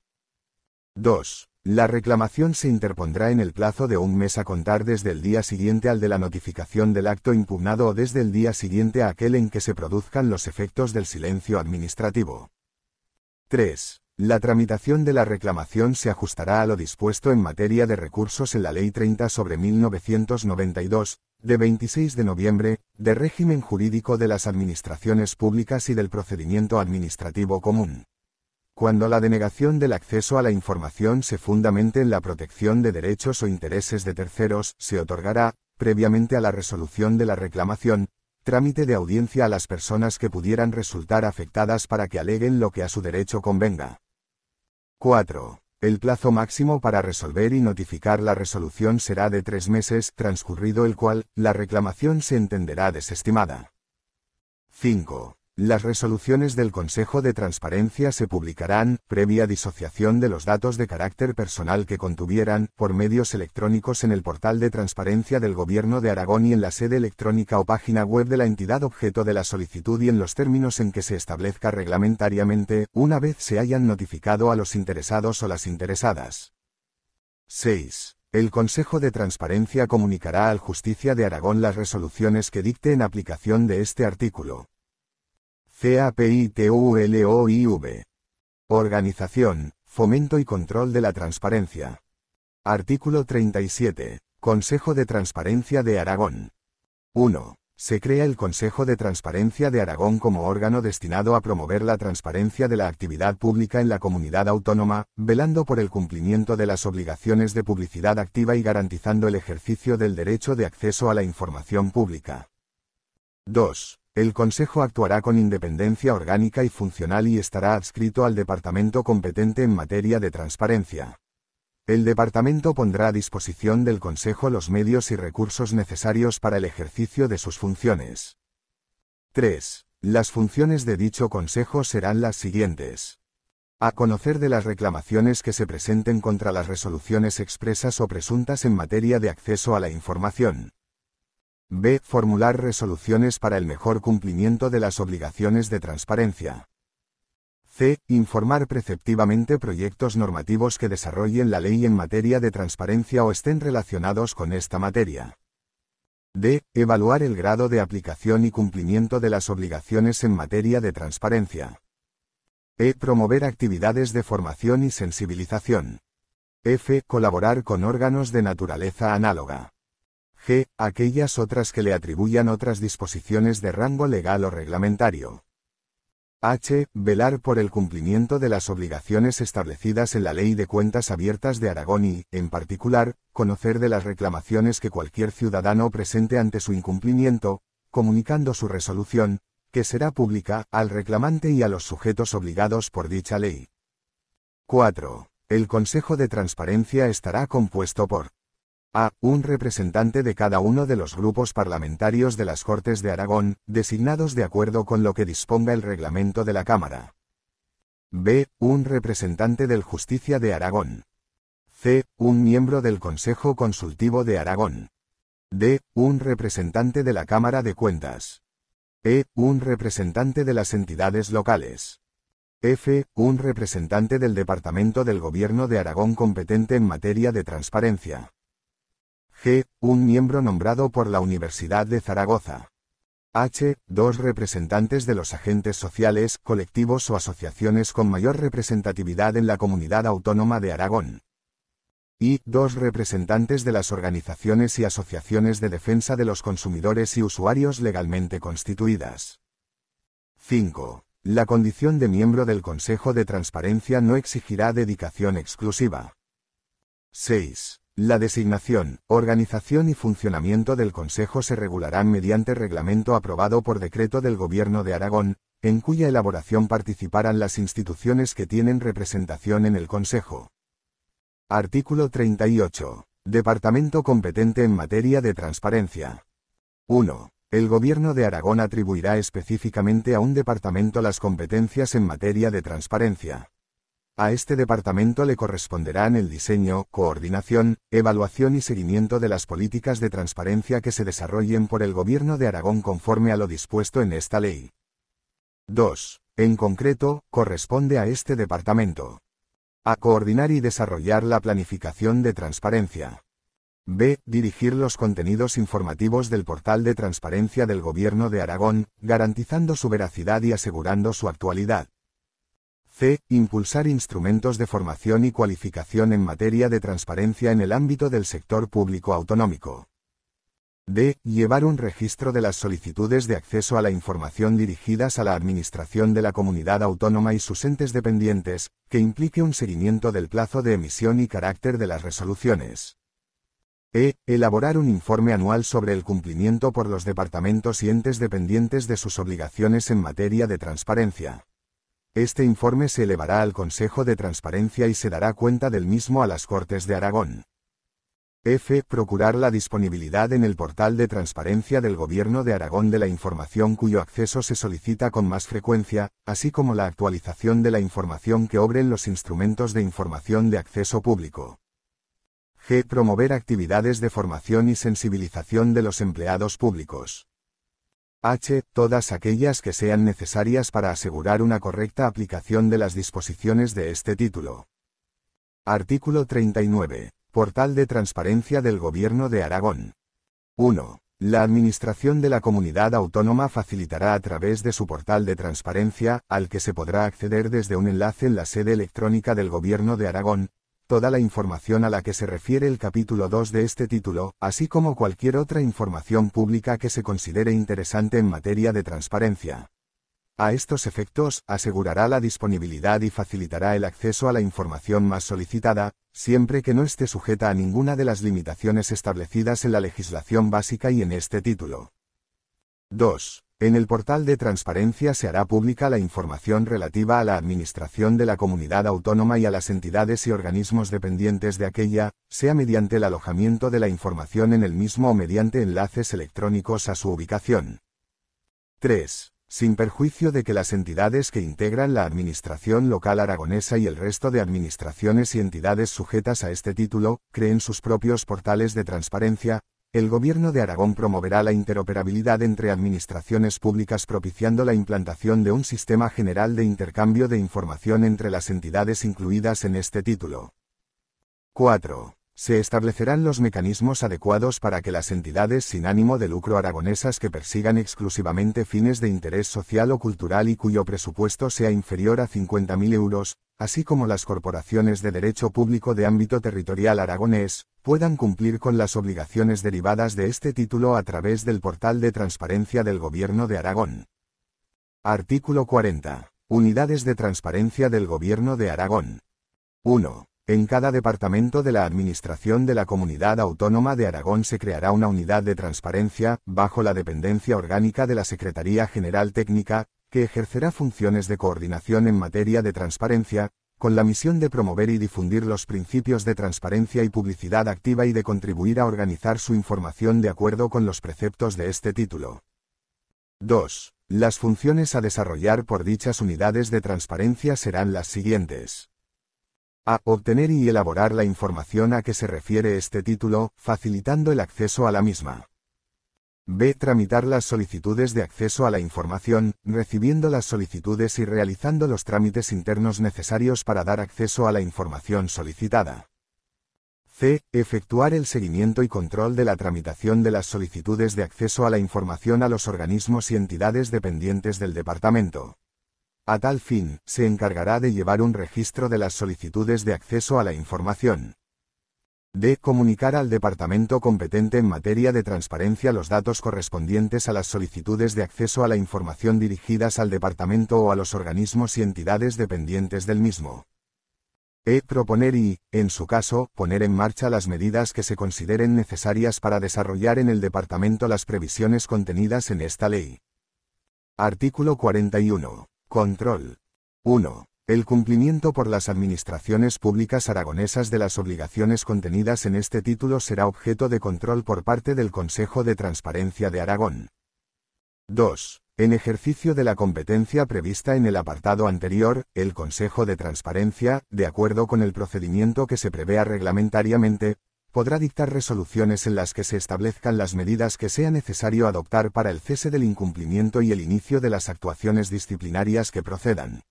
2. La reclamación se interpondrá en el plazo de un mes a contar desde el día siguiente al de la notificación del acto impugnado o desde el día siguiente a aquel en que se produzcan los efectos del silencio administrativo. 3. La tramitación de la reclamación se ajustará a lo dispuesto en materia de recursos en la Ley 30/1992, de 26 de noviembre, de régimen jurídico de las administraciones públicas y del procedimiento administrativo común. Cuando la denegación del acceso a la información se fundamente en la protección de derechos o intereses de terceros, se otorgará, previamente a la resolución de la reclamación, trámite de audiencia a las personas que pudieran resultar afectadas para que aleguen lo que a su derecho convenga. 4. El plazo máximo para resolver y notificar la resolución será de 3 meses, transcurrido el cual, la reclamación se entenderá desestimada. 5. Las resoluciones del Consejo de Transparencia se publicarán, previa disociación de los datos de carácter personal que contuvieran, por medios electrónicos en el portal de transparencia del Gobierno de Aragón y en la sede electrónica o página web de la entidad objeto de la solicitud y en los términos en que se establezca reglamentariamente, una vez se hayan notificado a los interesados o las interesadas. 6. El Consejo de Transparencia comunicará al Justicia de Aragón las resoluciones que dicte en aplicación de este artículo. CAPITULOIV. Organización, fomento y control de la transparencia. Artículo 37. Consejo de Transparencia de Aragón. 1. Se crea el Consejo de Transparencia de Aragón como órgano destinado a promover la transparencia de la actividad pública en la comunidad autónoma, velando por el cumplimiento de las obligaciones de publicidad activa y garantizando el ejercicio del derecho de acceso a la información pública. 2. El Consejo actuará con independencia orgánica y funcional y estará adscrito al departamento competente en materia de transparencia. El departamento pondrá a disposición del Consejo los medios y recursos necesarios para el ejercicio de sus funciones. 3. Las funciones de dicho Consejo serán las siguientes. A conocer de las reclamaciones que se presenten contra las resoluciones expresas o presuntas en materia de acceso a la información. B. Formular resoluciones para el mejor cumplimiento de las obligaciones de transparencia. C. Informar preceptivamente proyectos normativos que desarrollen la ley en materia de transparencia o estén relacionados con esta materia. D. Evaluar el grado de aplicación y cumplimiento de las obligaciones en materia de transparencia. E. Promover actividades de formación y sensibilización. F. Colaborar con órganos de naturaleza análoga. G. Aquellas otras que le atribuyan otras disposiciones de rango legal o reglamentario. H. Velar por el cumplimiento de las obligaciones establecidas en la Ley de Cuentas Abiertas de Aragón y, en particular, conocer de las reclamaciones que cualquier ciudadano presente ante su incumplimiento, comunicando su resolución, que será pública, al reclamante y a los sujetos obligados por dicha ley. 4. El Consejo de Transparencia estará compuesto por A. Un representante de cada uno de los grupos parlamentarios de las Cortes de Aragón, designados de acuerdo con lo que disponga el reglamento de la Cámara. B. Un representante del Justicia de Aragón. C. Un miembro del Consejo Consultivo de Aragón. D. Un representante de la Cámara de Cuentas. E. Un representante de las entidades locales. F. Un representante del Departamento del Gobierno de Aragón competente en materia de transparencia. G. Un miembro nombrado por la Universidad de Zaragoza. H. Dos representantes de los agentes sociales, colectivos o asociaciones con mayor representatividad en la comunidad autónoma de Aragón. I. Dos representantes de las organizaciones y asociaciones de defensa de los consumidores y usuarios legalmente constituidas. 5. La condición de miembro del Consejo de Transparencia no exigirá dedicación exclusiva. 6. La designación, organización y funcionamiento del Consejo se regularán mediante reglamento aprobado por decreto del Gobierno de Aragón, en cuya elaboración participarán las instituciones que tienen representación en el Consejo. Artículo 38. Departamento competente en materia de transparencia. 1. El Gobierno de Aragón atribuirá específicamente a un departamento las competencias en materia de transparencia. A este departamento le corresponderán el diseño, coordinación, evaluación y seguimiento de las políticas de transparencia que se desarrollen por el Gobierno de Aragón conforme a lo dispuesto en esta ley. 2. En concreto, corresponde a este departamento a coordinar y desarrollar la planificación de transparencia. B. Dirigir los contenidos informativos del portal de transparencia del Gobierno de Aragón, garantizando su veracidad y asegurando su actualidad. C. Impulsar instrumentos de formación y cualificación en materia de transparencia en el ámbito del sector público autonómico. D. Llevar un registro de las solicitudes de acceso a la información dirigidas a la Administración de la Comunidad Autónoma y sus entes dependientes, que implique un seguimiento del plazo de emisión y carácter de las resoluciones. E. Elaborar un informe anual sobre el cumplimiento por los departamentos y entes dependientes de sus obligaciones en materia de transparencia. Este informe se elevará al Consejo de Transparencia y se dará cuenta del mismo a las Cortes de Aragón. F. Procurar la disponibilidad en el portal de transparencia del Gobierno de Aragón de la información cuyo acceso se solicita con más frecuencia, así como la actualización de la información que obren los instrumentos de información de acceso público. G. Promover actividades de formación y sensibilización de los empleados públicos. H. Todas aquellas que sean necesarias para asegurar una correcta aplicación de las disposiciones de este título. Artículo 39. Portal de transparencia del Gobierno de Aragón. 1. La Administración de la Comunidad Autónoma facilitará a través de su portal de transparencia, al que se podrá acceder desde un enlace en la sede electrónica del Gobierno de Aragón, toda la información a la que se refiere el capítulo 2 de este título, así como cualquier otra información pública que se considere interesante en materia de transparencia. A estos efectos, asegurará la disponibilidad y facilitará el acceso a la información más solicitada, siempre que no esté sujeta a ninguna de las limitaciones establecidas en la legislación básica y en este título. 2. En el portal de transparencia se hará pública la información relativa a la administración de la comunidad autónoma y a las entidades y organismos dependientes de aquella, sea mediante el alojamiento de la información en el mismo o mediante enlaces electrónicos a su ubicación. 3. Sin perjuicio de que las entidades que integran la administración local aragonesa y el resto de administraciones y entidades sujetas a este título, creen sus propios portales de transparencia, el Gobierno de Aragón promoverá la interoperabilidad entre administraciones públicas propiciando la implantación de un sistema general de intercambio de información entre las entidades incluidas en este título. 4. Se establecerán los mecanismos adecuados para que las entidades sin ánimo de lucro aragonesas que persigan exclusivamente fines de interés social o cultural y cuyo presupuesto sea inferior a 50.000 euros, así como las corporaciones de derecho público de ámbito territorial aragonés, puedan cumplir con las obligaciones derivadas de este título a través del portal de transparencia del Gobierno de Aragón. Artículo 40. Unidades de transparencia del Gobierno de Aragón. 1. En cada departamento de la Administración de la Comunidad Autónoma de Aragón se creará una unidad de transparencia, bajo la dependencia orgánica de la Secretaría General Técnica, que ejercerá funciones de coordinación en materia de transparencia, con la misión de promover y difundir los principios de transparencia y publicidad activa y de contribuir a organizar su información de acuerdo con los preceptos de este título. 2. Las funciones a desarrollar por dichas unidades de transparencia serán las siguientes. A. Obtener y elaborar la información a que se refiere este título, facilitando el acceso a la misma. B. Tramitar las solicitudes de acceso a la información, recibiendo las solicitudes y realizando los trámites internos necesarios para dar acceso a la información solicitada. C. Efectuar el seguimiento y control de la tramitación de las solicitudes de acceso a la información a los organismos y entidades dependientes del departamento. A tal fin, se encargará de llevar un registro de las solicitudes de acceso a la información. D. Comunicar al departamento competente en materia de transparencia los datos correspondientes a las solicitudes de acceso a la información dirigidas al departamento o a los organismos y entidades dependientes del mismo. E. Proponer y, en su caso, poner en marcha las medidas que se consideren necesarias para desarrollar en el departamento las previsiones contenidas en esta ley. Artículo 41. Control. 1. El cumplimiento por las administraciones públicas aragonesas de las obligaciones contenidas en este título será objeto de control por parte del Consejo de Transparencia de Aragón. 2. En ejercicio de la competencia prevista en el apartado anterior, el Consejo de Transparencia, de acuerdo con el procedimiento que se prevea reglamentariamente, podrá dictar resoluciones en las que se establezcan las medidas que sea necesario adoptar para el cese del incumplimiento y el inicio de las actuaciones disciplinarias que procedan.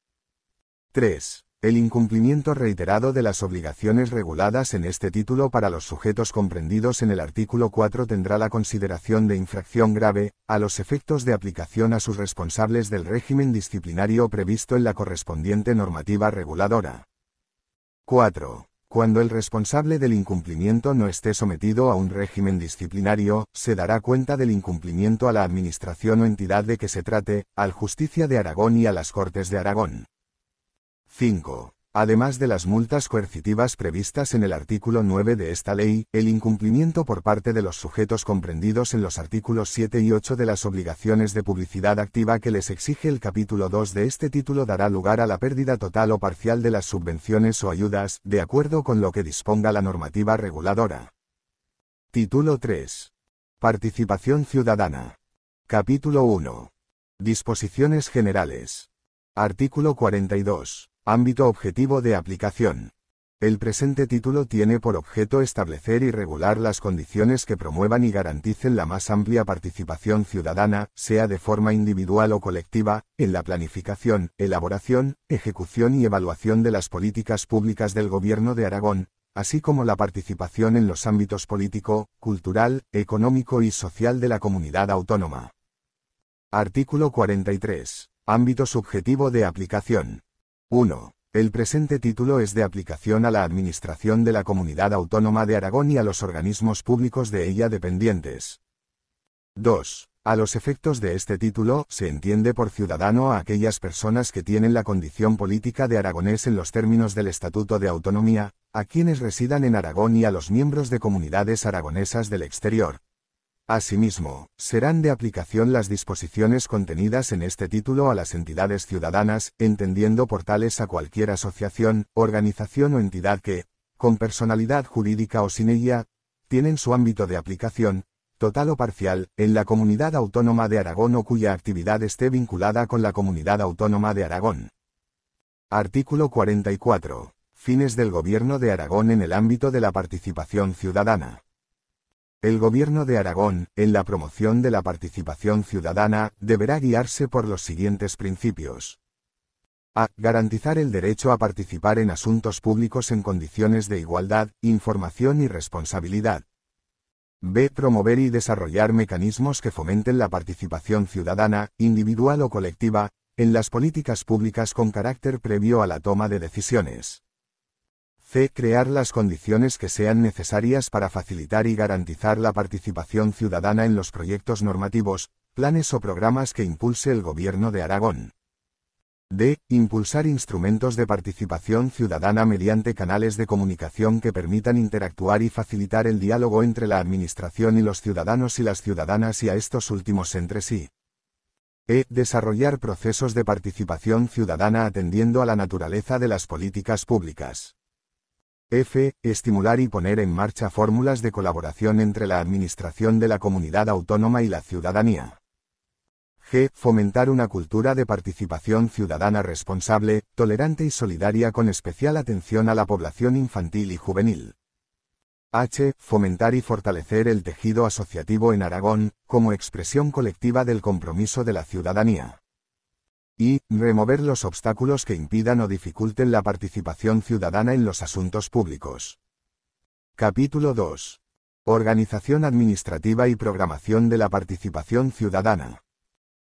3. El incumplimiento reiterado de las obligaciones reguladas en este título para los sujetos comprendidos en el artículo 4 tendrá la consideración de infracción grave, a los efectos de aplicación a sus responsables del régimen disciplinario previsto en la correspondiente normativa reguladora. 4. Cuando el responsable del incumplimiento no esté sometido a un régimen disciplinario, se dará cuenta del incumplimiento a la Administración o entidad de que se trate, al Justicia de Aragón y a las Cortes de Aragón. 5. Además de las multas coercitivas previstas en el artículo 9 de esta ley, el incumplimiento por parte de los sujetos comprendidos en los artículos 7 y 8 de las obligaciones de publicidad activa que les exige el capítulo 2 de este título dará lugar a la pérdida total o parcial de las subvenciones o ayudas, de acuerdo con lo que disponga la normativa reguladora. Título 3. Participación ciudadana. Capítulo 1. Disposiciones generales. Artículo 42. Ámbito objetivo de aplicación. El presente título tiene por objeto establecer y regular las condiciones que promuevan y garanticen la más amplia participación ciudadana, sea de forma individual o colectiva, en la planificación, elaboración, ejecución y evaluación de las políticas públicas del Gobierno de Aragón, así como la participación en los ámbitos político, cultural, económico y social de la comunidad autónoma. Artículo 43. Ámbito subjetivo de aplicación. 1. El presente título es de aplicación a la Administración de la Comunidad Autónoma de Aragón y a los organismos públicos de ella dependientes. 2. A los efectos de este título, se entiende por ciudadano a aquellas personas que tienen la condición política de aragonés en los términos del Estatuto de Autonomía, a quienes residan en Aragón y a los miembros de comunidades aragonesas del exterior. Asimismo, serán de aplicación las disposiciones contenidas en este título a las entidades ciudadanas, entendiendo por tales a cualquier asociación, organización o entidad que, con personalidad jurídica o sin ella, tienen su ámbito de aplicación, total o parcial, en la Comunidad Autónoma de Aragón o cuya actividad esté vinculada con la Comunidad Autónoma de Aragón. Artículo 44. Fines del Gobierno de Aragón en el ámbito de la participación ciudadana. El Gobierno de Aragón, en la promoción de la participación ciudadana, deberá guiarse por los siguientes principios. A. Garantizar el derecho a participar en asuntos públicos en condiciones de igualdad, información y responsabilidad. B. Promover y desarrollar mecanismos que fomenten la participación ciudadana, individual o colectiva, en las políticas públicas con carácter previo a la toma de decisiones. C. Crear las condiciones que sean necesarias para facilitar y garantizar la participación ciudadana en los proyectos normativos, planes o programas que impulse el Gobierno de Aragón. D. Impulsar instrumentos de participación ciudadana mediante canales de comunicación que permitan interactuar y facilitar el diálogo entre la Administración y los ciudadanos y las ciudadanas y a estos últimos entre sí. E. Desarrollar procesos de participación ciudadana atendiendo a la naturaleza de las políticas públicas. F. Estimular y poner en marcha fórmulas de colaboración entre la Administración de la Comunidad Autónoma y la ciudadanía. G. Fomentar una cultura de participación ciudadana responsable, tolerante y solidaria con especial atención a la población infantil y juvenil. H. Fomentar y fortalecer el tejido asociativo en Aragón, como expresión colectiva del compromiso de la ciudadanía. Y, remover los obstáculos que impidan o dificulten la participación ciudadana en los asuntos públicos. Capítulo 2. Organización administrativa y programación de la participación ciudadana.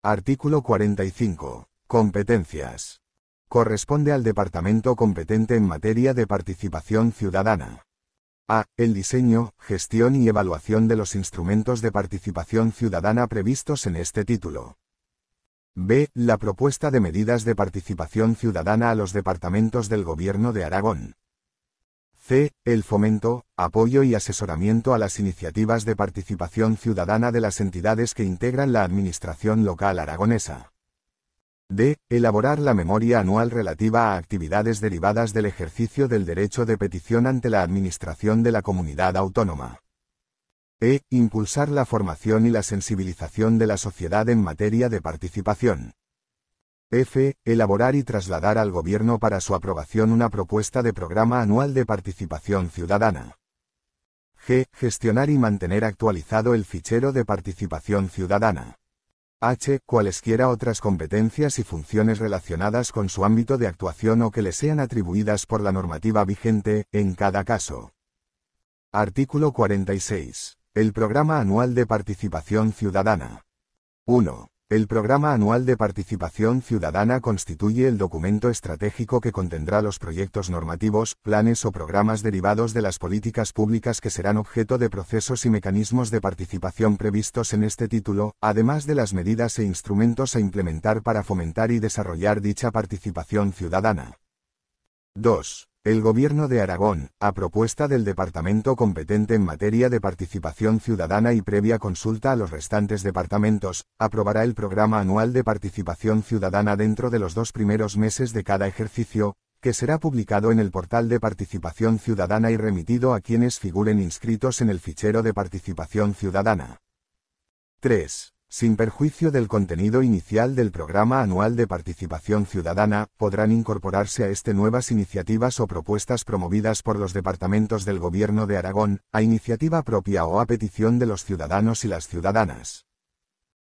Artículo 45. Competencias. Corresponde al departamento competente en materia de participación ciudadana. A. El diseño, gestión y evaluación de los instrumentos de participación ciudadana previstos en este título. B. La propuesta de medidas de participación ciudadana a los departamentos del Gobierno de Aragón. C. El fomento, apoyo y asesoramiento a las iniciativas de participación ciudadana de las entidades que integran la Administración local aragonesa. D. Elaborar la memoria anual relativa a actividades derivadas del ejercicio del derecho de petición ante la Administración de la Comunidad Autónoma. E. Impulsar la formación y la sensibilización de la sociedad en materia de participación. F. Elaborar y trasladar al Gobierno para su aprobación una propuesta de programa anual de participación ciudadana. G. Gestionar y mantener actualizado el fichero de participación ciudadana. h. Cualesquiera otras competencias y funciones relacionadas con su ámbito de actuación o que le sean atribuidas por la normativa vigente, en cada caso. Artículo 46. El Programa Anual de Participación Ciudadana. 1. El Programa Anual de Participación Ciudadana constituye el documento estratégico que contendrá los proyectos normativos, planes o programas derivados de las políticas públicas que serán objeto de procesos y mecanismos de participación previstos en este título, además de las medidas e instrumentos a implementar para fomentar y desarrollar dicha participación ciudadana. 2. El Gobierno de Aragón, a propuesta del departamento competente en materia de participación ciudadana y previa consulta a los restantes departamentos, aprobará el Programa Anual de Participación Ciudadana dentro de los 2 primeros meses de cada ejercicio, que será publicado en el portal de Participación Ciudadana y remitido a quienes figuren inscritos en el fichero de Participación Ciudadana. 3. Sin perjuicio del contenido inicial del Programa Anual de Participación Ciudadana, podrán incorporarse a este nuevas iniciativas o propuestas promovidas por los departamentos del Gobierno de Aragón, a iniciativa propia o a petición de los ciudadanos y las ciudadanas.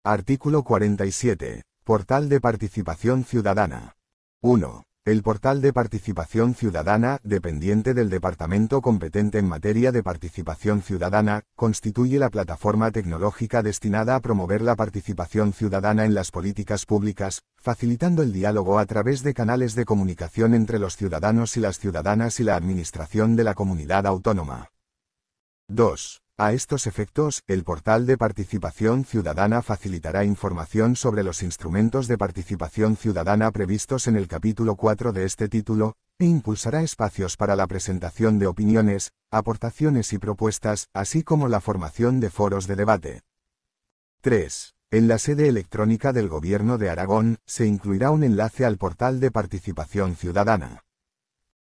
Artículo 47. Portal de Participación Ciudadana. 1. El portal de participación ciudadana, dependiente del departamento competente en materia de participación ciudadana, constituye la plataforma tecnológica destinada a promover la participación ciudadana en las políticas públicas, facilitando el diálogo a través de canales de comunicación entre los ciudadanos y las ciudadanas y la administración de la comunidad autónoma. 2. A estos efectos, el portal de participación ciudadana facilitará información sobre los instrumentos de participación ciudadana previstos en el capítulo 4 de este título, e impulsará espacios para la presentación de opiniones, aportaciones y propuestas, así como la formación de foros de debate. 3. En la sede electrónica del Gobierno de Aragón, se incluirá un enlace al portal de participación ciudadana.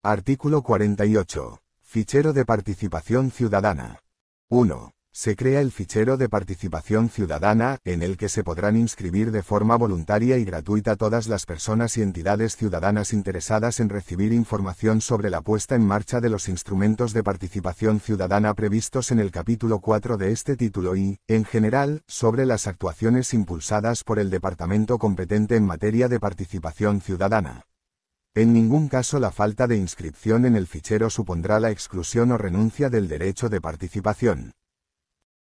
Artículo 48. Fichero de participación ciudadana. 1. Se crea el fichero de participación ciudadana, en el que se podrán inscribir de forma voluntaria y gratuita todas las personas y entidades ciudadanas interesadas en recibir información sobre la puesta en marcha de los instrumentos de participación ciudadana previstos en el capítulo 4 de este título y, en general, sobre las actuaciones impulsadas por el departamento competente en materia de participación ciudadana. En ningún caso la falta de inscripción en el fichero supondrá la exclusión o renuncia del derecho de participación.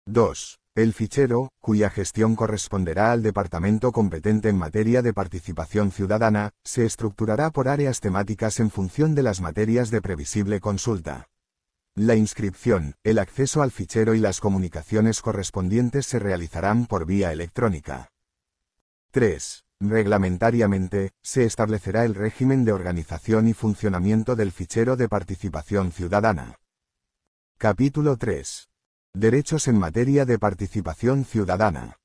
2. El fichero, cuya gestión corresponderá al departamento competente en materia de participación ciudadana, se estructurará por áreas temáticas en función de las materias de previsible consulta. La inscripción, el acceso al fichero y las comunicaciones correspondientes se realizarán por vía electrónica. 3. Reglamentariamente, se establecerá el régimen de organización y funcionamiento del fichero de participación ciudadana. Capítulo 3. Derechos en materia de participación ciudadana.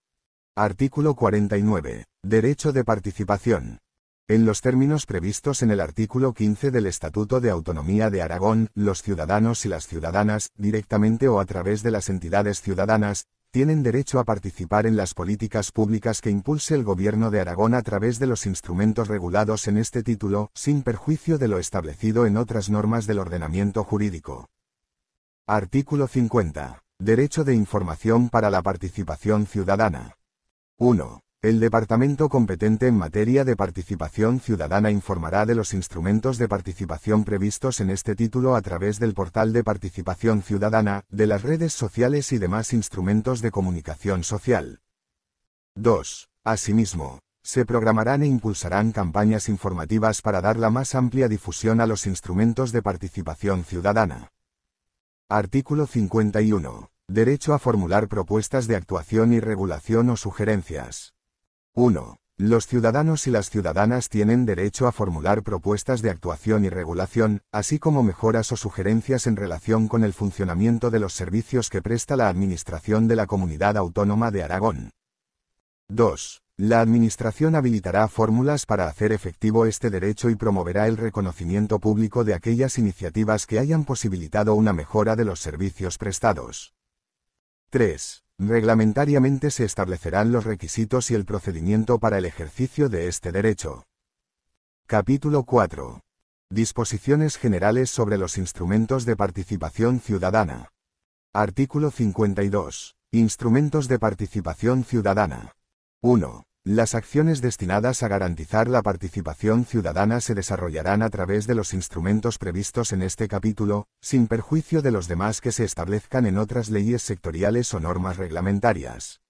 Artículo 49. Derecho de participación. En los términos previstos en el artículo 15 del Estatuto de Autonomía de Aragón, los ciudadanos y las ciudadanas, directamente o a través de las entidades ciudadanas, tienen derecho a participar en las políticas públicas que impulse el Gobierno de Aragón a través de los instrumentos regulados en este título, sin perjuicio de lo establecido en otras normas del ordenamiento jurídico. Artículo 50. Derecho de información para la participación ciudadana. 1. El departamento competente en materia de participación ciudadana informará de los instrumentos de participación previstos en este título a través del portal de participación ciudadana, de las redes sociales y demás instrumentos de comunicación social. 2. Asimismo, se programarán e impulsarán campañas informativas para dar la más amplia difusión a los instrumentos de participación ciudadana. Artículo 51. Derecho a formular propuestas de actuación y regulación o sugerencias. 1. Los ciudadanos y las ciudadanas tienen derecho a formular propuestas de actuación y regulación, así como mejoras o sugerencias en relación con el funcionamiento de los servicios que presta la Administración de la Comunidad Autónoma de Aragón. 2. La Administración habilitará fórmulas para hacer efectivo este derecho y promoverá el reconocimiento público de aquellas iniciativas que hayan posibilitado una mejora de los servicios prestados. 3. Reglamentariamente se establecerán los requisitos y el procedimiento para el ejercicio de este derecho. Capítulo 4. Disposiciones generales sobre los instrumentos de participación ciudadana. Artículo 52. Instrumentos de participación ciudadana. 1. Las acciones destinadas a garantizar la participación ciudadana se desarrollarán a través de los instrumentos previstos en este capítulo, sin perjuicio de los demás que se establezcan en otras leyes sectoriales o normas reglamentarias.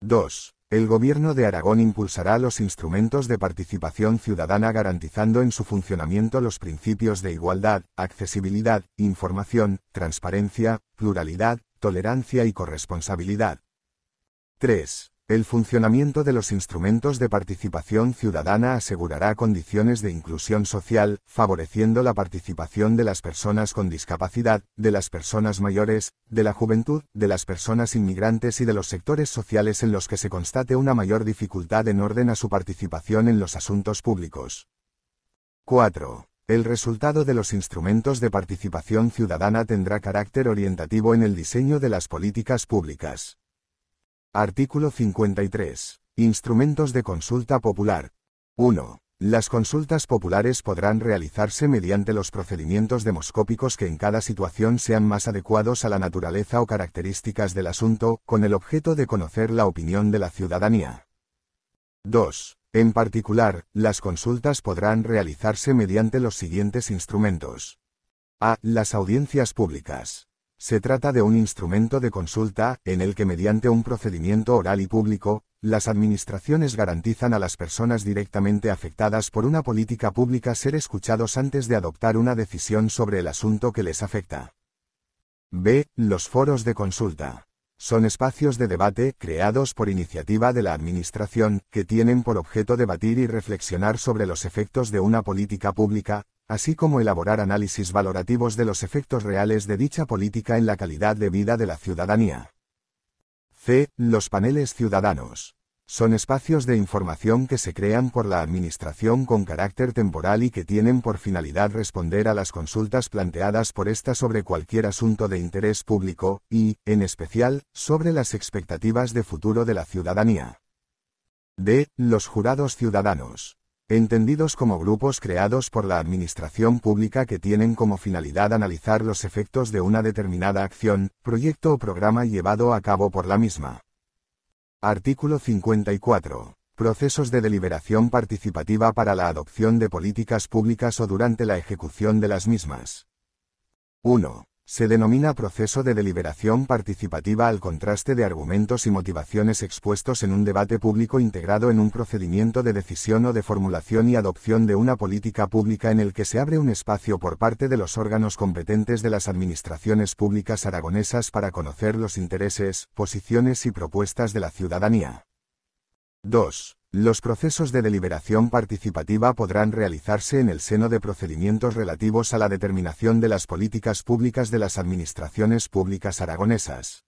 2. El Gobierno de Aragón impulsará los instrumentos de participación ciudadana garantizando en su funcionamiento los principios de igualdad, accesibilidad, información, transparencia, pluralidad, tolerancia y corresponsabilidad. 3. El funcionamiento de los instrumentos de participación ciudadana asegurará condiciones de inclusión social, favoreciendo la participación de las personas con discapacidad, de las personas mayores, de la juventud, de las personas inmigrantes y de los sectores sociales en los que se constate una mayor dificultad en orden a su participación en los asuntos públicos. 4. El resultado de los instrumentos de participación ciudadana tendrá carácter orientativo en el diseño de las políticas públicas. Artículo 53. Instrumentos de consulta popular. 1. Las consultas populares podrán realizarse mediante los procedimientos demoscópicos que en cada situación sean más adecuados a la naturaleza o características del asunto, con el objeto de conocer la opinión de la ciudadanía. 2. En particular, las consultas podrán realizarse mediante los siguientes instrumentos. A. Las audiencias públicas. Se trata de un instrumento de consulta, en el que mediante un procedimiento oral y público, las administraciones garantizan a las personas directamente afectadas por una política pública ser escuchados antes de adoptar una decisión sobre el asunto que les afecta. B. Los foros de consulta. Son espacios de debate, creados por iniciativa de la Administración, que tienen por objeto debatir y reflexionar sobre los efectos de una política pública, así como elaborar análisis valorativos de los efectos reales de dicha política en la calidad de vida de la ciudadanía. C. Los paneles ciudadanos. Son espacios de información que se crean por la Administración con carácter temporal y que tienen por finalidad responder a las consultas planteadas por ésta sobre cualquier asunto de interés público, y, en especial, sobre las expectativas de futuro de la ciudadanía. D. Los jurados ciudadanos. Entendidos como grupos creados por la Administración pública que tienen como finalidad analizar los efectos de una determinada acción, proyecto o programa llevado a cabo por la misma. Artículo 54. Procesos de deliberación participativa para la adopción de políticas públicas o durante la ejecución de las mismas. 1. Se denomina proceso de deliberación participativa al contraste de argumentos y motivaciones expuestos en un debate público integrado en un procedimiento de decisión o de formulación y adopción de una política pública en el que se abre un espacio por parte de los órganos competentes de las administraciones públicas aragonesas para conocer los intereses, posiciones y propuestas de la ciudadanía. 2. Los procesos de deliberación participativa podrán realizarse en el seno de procedimientos relativos a la determinación de las políticas públicas de las administraciones públicas aragonesas.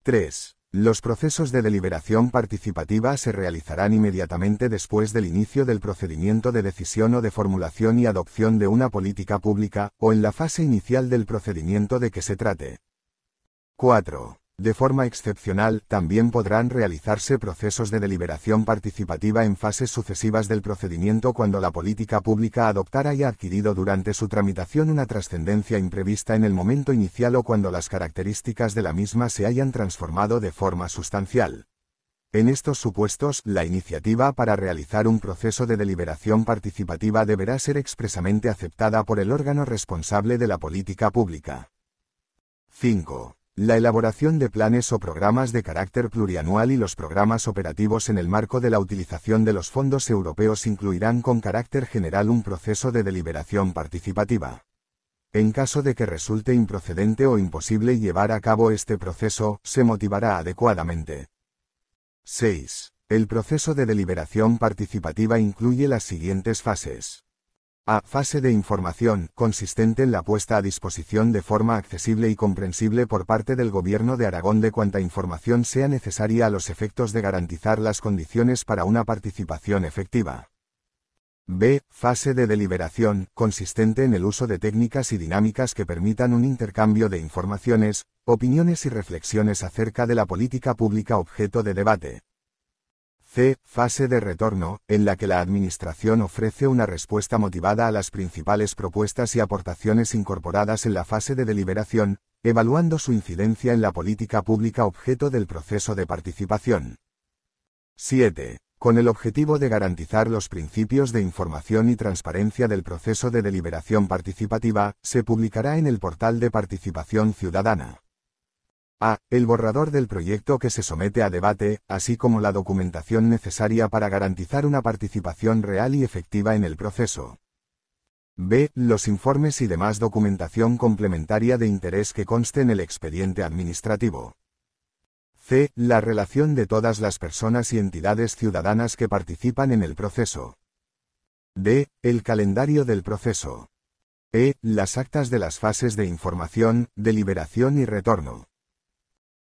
3. Los procesos de deliberación participativa se realizarán inmediatamente después del inicio del procedimiento de decisión o de formulación y adopción de una política pública, o en la fase inicial del procedimiento de que se trate. 4. De forma excepcional, también podrán realizarse procesos de deliberación participativa en fases sucesivas del procedimiento cuando la política pública adoptada haya adquirido durante su tramitación una trascendencia imprevista en el momento inicial o cuando las características de la misma se hayan transformado de forma sustancial. En estos supuestos, la iniciativa para realizar un proceso de deliberación participativa deberá ser expresamente aceptada por el órgano responsable de la política pública. 5. La elaboración de planes o programas de carácter plurianual y los programas operativos en el marco de la utilización de los fondos europeos incluirán con carácter general un proceso de deliberación participativa. En caso de que resulte improcedente o imposible llevar a cabo este proceso, se motivará adecuadamente. 6. El proceso de deliberación participativa incluye las siguientes fases. A. Fase de información, consistente en la puesta a disposición de forma accesible y comprensible por parte del Gobierno de Aragón de cuanta información sea necesaria a los efectos de garantizar las condiciones para una participación efectiva. B. Fase de deliberación, consistente en el uso de técnicas y dinámicas que permitan un intercambio de informaciones, opiniones y reflexiones acerca de la política pública objeto de debate. C. Fase de retorno, en la que la Administración ofrece una respuesta motivada a las principales propuestas y aportaciones incorporadas en la fase de deliberación, evaluando su incidencia en la política pública objeto del proceso de participación. 7. Con el objetivo de garantizar los principios de información y transparencia del proceso de deliberación participativa, se publicará en el portal de participación ciudadana. A. El borrador del proyecto que se somete a debate, así como la documentación necesaria para garantizar una participación real y efectiva en el proceso. B. Los informes y demás documentación complementaria de interés que conste en el expediente administrativo. C. La relación de todas las personas y entidades ciudadanas que participan en el proceso. D. El calendario del proceso. E. Las actas de las fases de información, deliberación y retorno.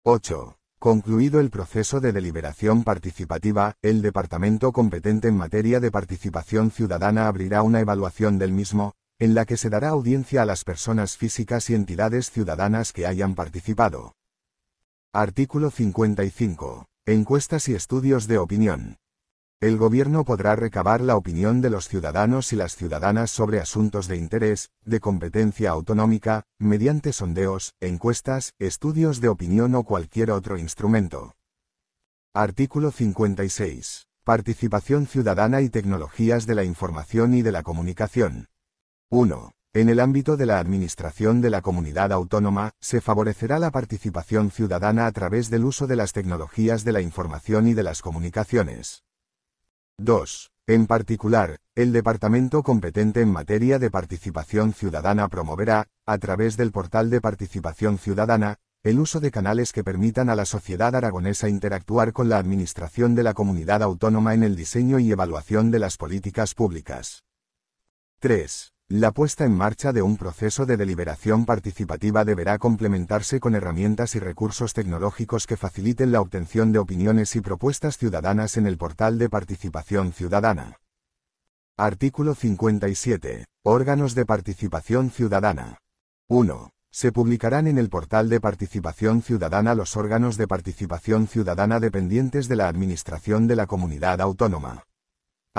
8. Concluido el proceso de deliberación participativa, el departamento competente en materia de participación ciudadana abrirá una evaluación del mismo, en la que se dará audiencia a las personas físicas y entidades ciudadanas que hayan participado. Artículo 55. Encuestas y estudios de opinión. El Gobierno podrá recabar la opinión de los ciudadanos y las ciudadanas sobre asuntos de interés, de competencia autonómica, mediante sondeos, encuestas, estudios de opinión o cualquier otro instrumento. Artículo 56. Participación ciudadana y tecnologías de la información y de la comunicación. 1. En el ámbito de la administración de la comunidad autónoma, se favorecerá la participación ciudadana a través del uso de las tecnologías de la información y de las comunicaciones. 2. En particular, el departamento competente en materia de participación ciudadana promoverá, a través del portal de participación ciudadana, el uso de canales que permitan a la sociedad aragonesa interactuar con la administración de la comunidad autónoma en el diseño y evaluación de las políticas públicas. 3. La puesta en marcha de un proceso de deliberación participativa deberá complementarse con herramientas y recursos tecnológicos que faciliten la obtención de opiniones y propuestas ciudadanas en el portal de participación ciudadana. Artículo 57. Órganos de participación ciudadana. 1. Se publicarán en el portal de participación ciudadana los órganos de participación ciudadana dependientes de la Administración de la Comunidad Autónoma.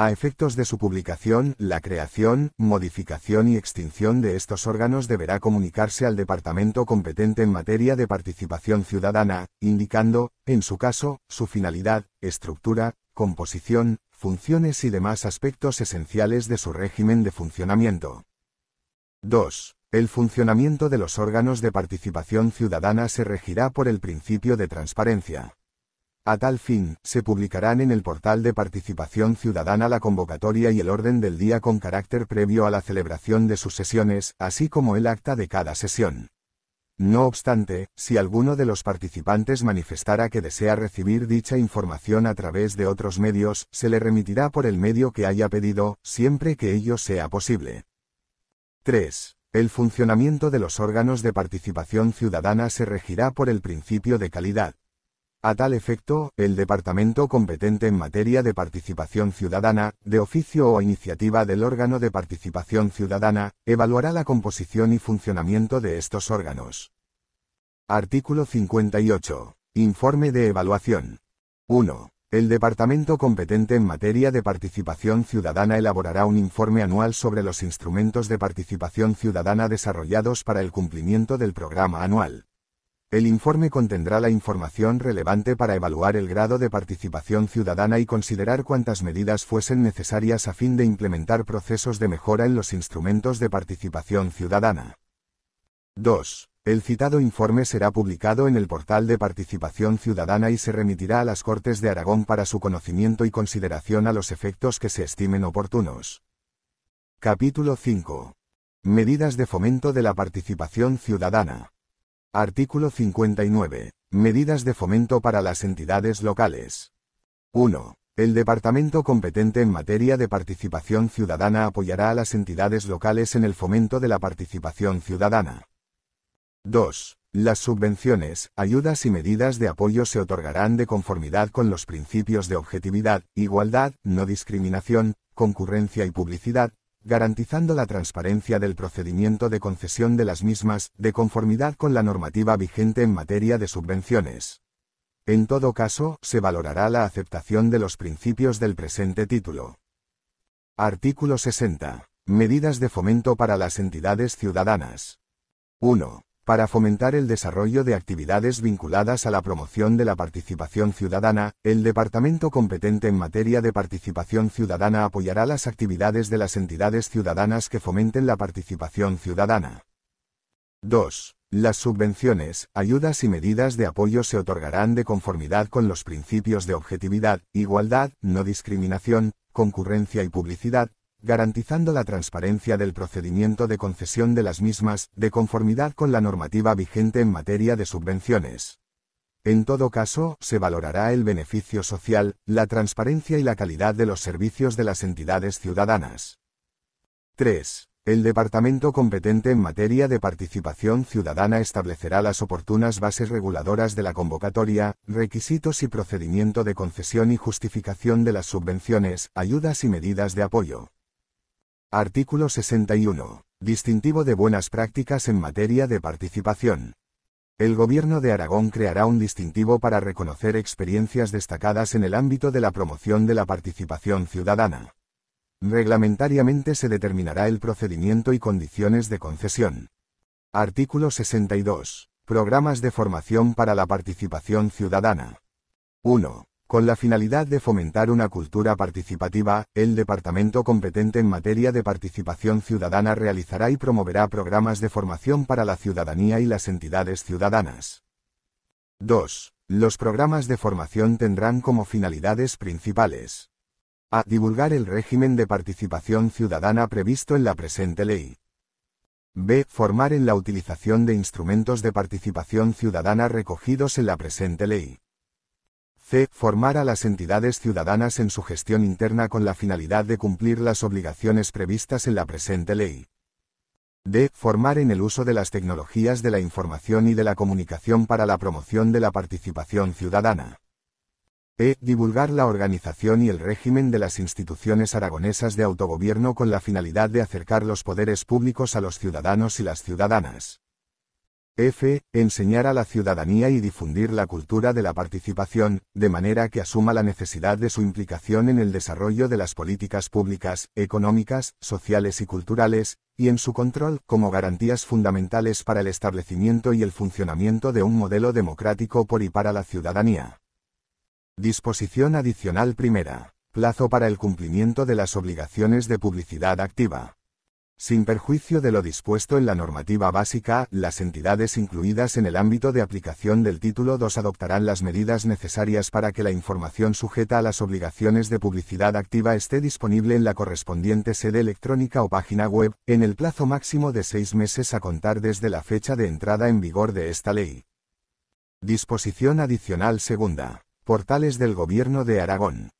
A efectos de su publicación, la creación, modificación y extinción de estos órganos deberá comunicarse al departamento competente en materia de participación ciudadana, indicando, en su caso, su finalidad, estructura, composición, funciones y demás aspectos esenciales de su régimen de funcionamiento. 2. El funcionamiento de los órganos de participación ciudadana se regirá por el principio de transparencia. A tal fin, se publicarán en el portal de participación ciudadana la convocatoria y el orden del día con carácter previo a la celebración de sus sesiones, así como el acta de cada sesión. No obstante, si alguno de los participantes manifestara que desea recibir dicha información a través de otros medios, se le remitirá por el medio que haya pedido, siempre que ello sea posible. 3. El funcionamiento de los órganos de participación ciudadana se regirá por el principio de calidad. A tal efecto, el departamento competente en materia de participación ciudadana, de oficio o a iniciativa del órgano de participación ciudadana, evaluará la composición y funcionamiento de estos órganos. Artículo 58. Informe de evaluación. 1. El departamento competente en materia de participación ciudadana elaborará un informe anual sobre los instrumentos de participación ciudadana desarrollados para el cumplimiento del programa anual. El informe contendrá la información relevante para evaluar el grado de participación ciudadana y considerar cuántas medidas fuesen necesarias a fin de implementar procesos de mejora en los instrumentos de participación ciudadana. 2. El citado informe será publicado en el portal de participación ciudadana y se remitirá a las Cortes de Aragón para su conocimiento y consideración a los efectos que se estimen oportunos. Capítulo 5. Medidas de fomento de la participación ciudadana. Artículo 59. Medidas de fomento para las entidades locales. 1. El departamento competente en materia de participación ciudadana apoyará a las entidades locales en el fomento de la participación ciudadana. 2. Las subvenciones, ayudas y medidas de apoyo se otorgarán de conformidad con los principios de objetividad, igualdad, no discriminación, concurrencia y publicidad, garantizando la transparencia del procedimiento de concesión de las mismas, de conformidad con la normativa vigente en materia de subvenciones. En todo caso, se valorará la aceptación de los principios del presente título. Artículo 60. Medidas de fomento para las entidades ciudadanas. 1. Para fomentar el desarrollo de actividades vinculadas a la promoción de la participación ciudadana, el departamento competente en materia de participación ciudadana apoyará las actividades de las entidades ciudadanas que fomenten la participación ciudadana. 2. Las subvenciones, ayudas y medidas de apoyo se otorgarán de conformidad con los principios de objetividad, igualdad, no discriminación, concurrencia y publicidad, garantizando la transparencia del procedimiento de concesión de las mismas, de conformidad con la normativa vigente en materia de subvenciones. En todo caso, se valorará el beneficio social, la transparencia y la calidad de los servicios de las entidades ciudadanas. 3. El departamento competente en materia de participación ciudadana establecerá las oportunas bases reguladoras de la convocatoria, requisitos y procedimiento de concesión y justificación de las subvenciones, ayudas y medidas de apoyo. Artículo 61. Distintivo de buenas prácticas en materia de participación. El Gobierno de Aragón creará un distintivo para reconocer experiencias destacadas en el ámbito de la promoción de la participación ciudadana. Reglamentariamente se determinará el procedimiento y condiciones de concesión. Artículo 62. Programas de formación para la participación ciudadana. 1. Con la finalidad de fomentar una cultura participativa, el departamento competente en materia de participación ciudadana realizará y promoverá programas de formación para la ciudadanía y las entidades ciudadanas. 2. Los programas de formación tendrán como finalidades principales: a. Divulgar el régimen de participación ciudadana previsto en la presente ley. b. Formar en la utilización de instrumentos de participación ciudadana recogidos en la presente ley. c. Formar a las entidades ciudadanas en su gestión interna con la finalidad de cumplir las obligaciones previstas en la presente ley. d. Formar en el uso de las tecnologías de la información y de la comunicación para la promoción de la participación ciudadana. e. Divulgar la organización y el régimen de las instituciones aragonesas de autogobierno con la finalidad de acercar los poderes públicos a los ciudadanos y las ciudadanas. f. Enseñar a la ciudadanía y difundir la cultura de la participación, de manera que asuma la necesidad de su implicación en el desarrollo de las políticas públicas, económicas, sociales y culturales, y en su control, como garantías fundamentales para el establecimiento y el funcionamiento de un modelo democrático por y para la ciudadanía. Disposición adicional primera. Plazo para el cumplimiento de las obligaciones de publicidad activa. Sin perjuicio de lo dispuesto en la normativa básica, las entidades incluidas en el ámbito de aplicación del título 2 adoptarán las medidas necesarias para que la información sujeta a las obligaciones de publicidad activa esté disponible en la correspondiente sede electrónica o página web, en el plazo máximo de 6 meses a contar desde la fecha de entrada en vigor de esta ley. Disposición adicional segunda. Portales del Gobierno de Aragón.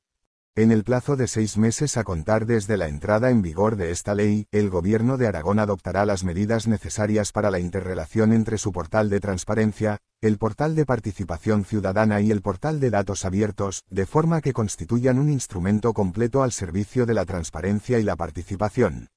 En el plazo de 6 meses a contar desde la entrada en vigor de esta ley, el Gobierno de Aragón adoptará las medidas necesarias para la interrelación entre su portal de transparencia, el portal de participación ciudadana y el portal de datos abiertos, de forma que constituyan un instrumento completo al servicio de la transparencia y la participación.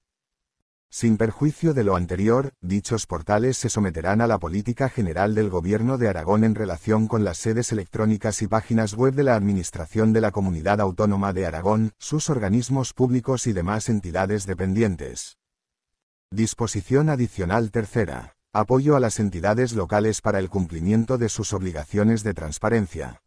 Sin perjuicio de lo anterior, dichos portales se someterán a la política general del Gobierno de Aragón en relación con las sedes electrónicas y páginas web de la Administración de la Comunidad Autónoma de Aragón, sus organismos públicos y demás entidades dependientes. Disposición adicional tercera. Apoyo a las entidades locales para el cumplimiento de sus obligaciones de transparencia.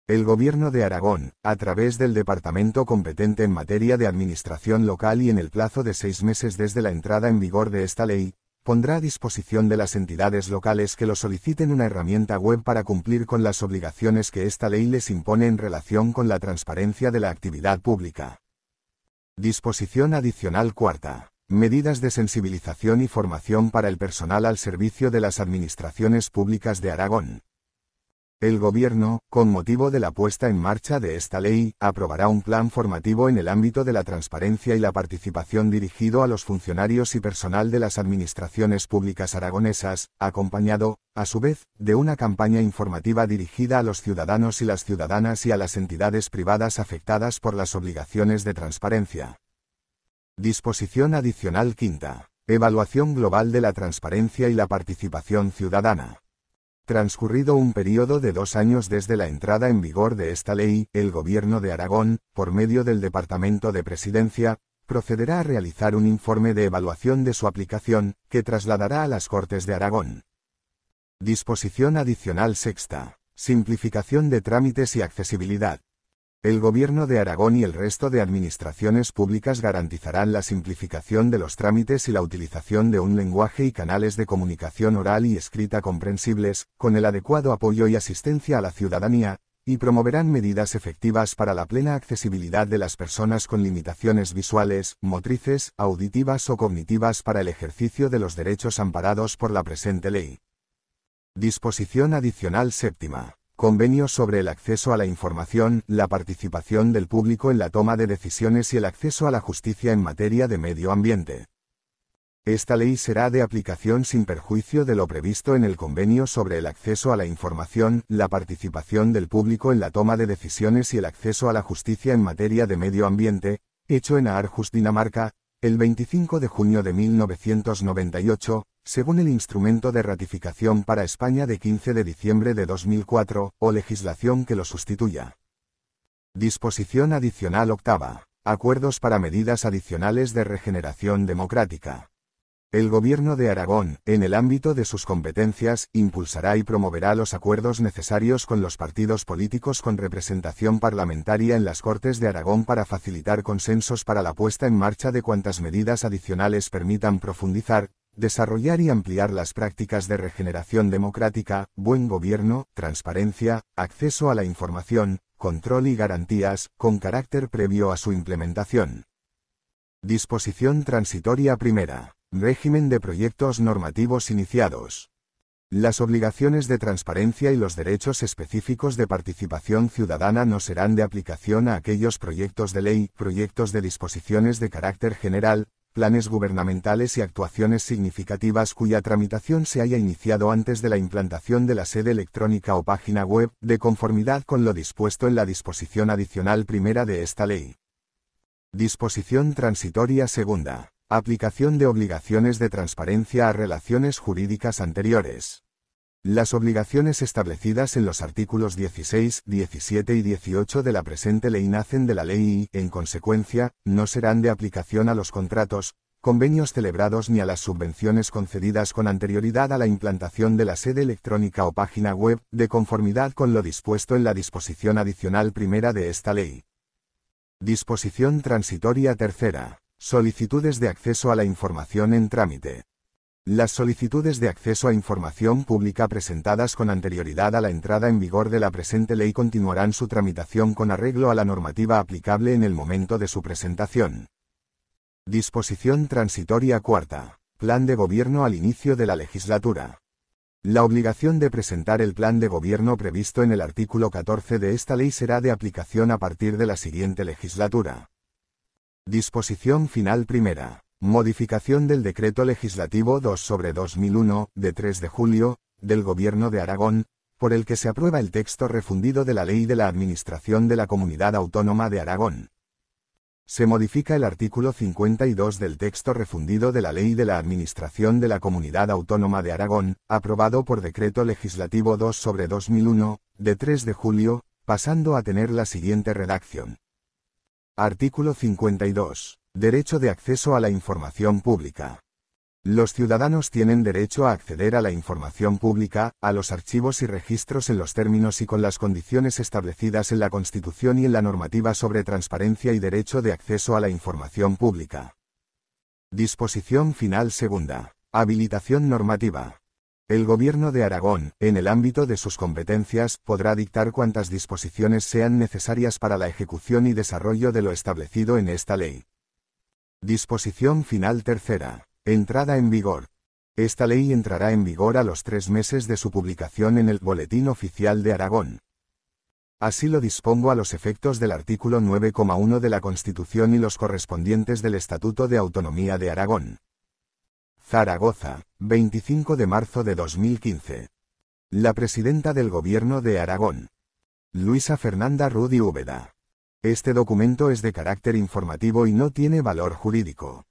El Gobierno de Aragón, a través del departamento competente en materia de administración local y en el plazo de 6 meses desde la entrada en vigor de esta ley, pondrá a disposición de las entidades locales que lo soliciten una herramienta web para cumplir con las obligaciones que esta ley les impone en relación con la transparencia de la actividad pública. Disposición adicional cuarta. Medidas de sensibilización y formación para el personal al servicio de las administraciones públicas de Aragón. El Gobierno, con motivo de la puesta en marcha de esta ley, aprobará un plan formativo en el ámbito de la transparencia y la participación dirigido a los funcionarios y personal de las administraciones públicas aragonesas, acompañado, a su vez, de una campaña informativa dirigida a los ciudadanos y las ciudadanas y a las entidades privadas afectadas por las obligaciones de transparencia. Disposición adicional quinta. Evaluación global de la transparencia y la participación ciudadana. Transcurrido un periodo de 2 años desde la entrada en vigor de esta ley, el Gobierno de Aragón, por medio del Departamento de Presidencia, procederá a realizar un informe de evaluación de su aplicación, que trasladará a las Cortes de Aragón. Disposición adicional sexta. Simplificación de trámites y accesibilidad. El Gobierno de Aragón y el resto de administraciones públicas garantizarán la simplificación de los trámites y la utilización de un lenguaje y canales de comunicación oral y escrita comprensibles, con el adecuado apoyo y asistencia a la ciudadanía, y promoverán medidas efectivas para la plena accesibilidad de las personas con limitaciones visuales, motrices, auditivas o cognitivas para el ejercicio de los derechos amparados por la presente ley. Disposición adicional séptima. Convenio sobre el acceso a la información, la participación del público en la toma de decisiones y el acceso a la justicia en materia de medio ambiente. Esta ley será de aplicación sin perjuicio de lo previsto en el Convenio sobre el acceso a la información, la participación del público en la toma de decisiones y el acceso a la justicia en materia de medio ambiente, hecho en Aarhus, Dinamarca, el 25 de junio de 1998, según el instrumento de ratificación para España de 15 de diciembre de 2004, o legislación que lo sustituya. Disposición adicional octava. Acuerdos para medidas adicionales de regeneración democrática. El Gobierno de Aragón, en el ámbito de sus competencias, impulsará y promoverá los acuerdos necesarios con los partidos políticos con representación parlamentaria en las Cortes de Aragón para facilitar consensos para la puesta en marcha de cuantas medidas adicionales permitan profundizar, desarrollar y ampliar las prácticas de regeneración democrática, buen gobierno, transparencia, acceso a la información, control y garantías, con carácter previo a su implementación. Disposición transitoria primera. Régimen de proyectos normativos iniciados. Las obligaciones de transparencia y los derechos específicos de participación ciudadana no serán de aplicación a aquellos proyectos de ley, proyectos de disposiciones de carácter general, planes gubernamentales y actuaciones significativas cuya tramitación se haya iniciado antes de la implantación de la sede electrónica o página web, de conformidad con lo dispuesto en la disposición adicional primera de esta ley. Disposición transitoria segunda. Aplicación de obligaciones de transparencia a relaciones jurídicas anteriores. Las obligaciones establecidas en los artículos 16, 17 y 18 de la presente ley nacen de la ley y, en consecuencia, no serán de aplicación a los contratos, convenios celebrados ni a las subvenciones concedidas con anterioridad a la implantación de la sede electrónica o página web, de conformidad con lo dispuesto en la disposición adicional primera de esta ley. Disposición transitoria tercera. Solicitudes de acceso a la información en trámite. Las solicitudes de acceso a información pública presentadas con anterioridad a la entrada en vigor de la presente ley continuarán su tramitación con arreglo a la normativa aplicable en el momento de su presentación. Disposición transitoria cuarta. Plan de gobierno al inicio de la legislatura. La obligación de presentar el plan de gobierno previsto en el artículo 14 de esta ley será de aplicación a partir de la siguiente legislatura. Disposición final primera. Modificación del Decreto Legislativo 2/2001, de 3 de julio, del Gobierno de Aragón, por el que se aprueba el texto refundido de la Ley de la Administración de la Comunidad Autónoma de Aragón. Se modifica el artículo 52 del texto refundido de la Ley de la Administración de la Comunidad Autónoma de Aragón, aprobado por Decreto Legislativo 2/2001, de 3 de julio, pasando a tener la siguiente redacción. Artículo 52. Derecho de acceso a la información pública. Los ciudadanos tienen derecho a acceder a la información pública, a los archivos y registros en los términos y con las condiciones establecidas en la Constitución y en la normativa sobre transparencia y derecho de acceso a la información pública. Disposición final segunda. Habilitación normativa. El Gobierno de Aragón, en el ámbito de sus competencias, podrá dictar cuantas disposiciones sean necesarias para la ejecución y desarrollo de lo establecido en esta ley. Disposición final tercera. Entrada en vigor. Esta ley entrará en vigor a los 3 meses de su publicación en el Boletín Oficial de Aragón. Así lo dispongo a los efectos del artículo 9,1 de la Constitución y los correspondientes del Estatuto de Autonomía de Aragón. Zaragoza, 25 de marzo de 2015. La Presidenta del Gobierno de Aragón. Luisa Fernanda Rudy Úbeda. Este documento es de carácter informativo y no tiene valor jurídico.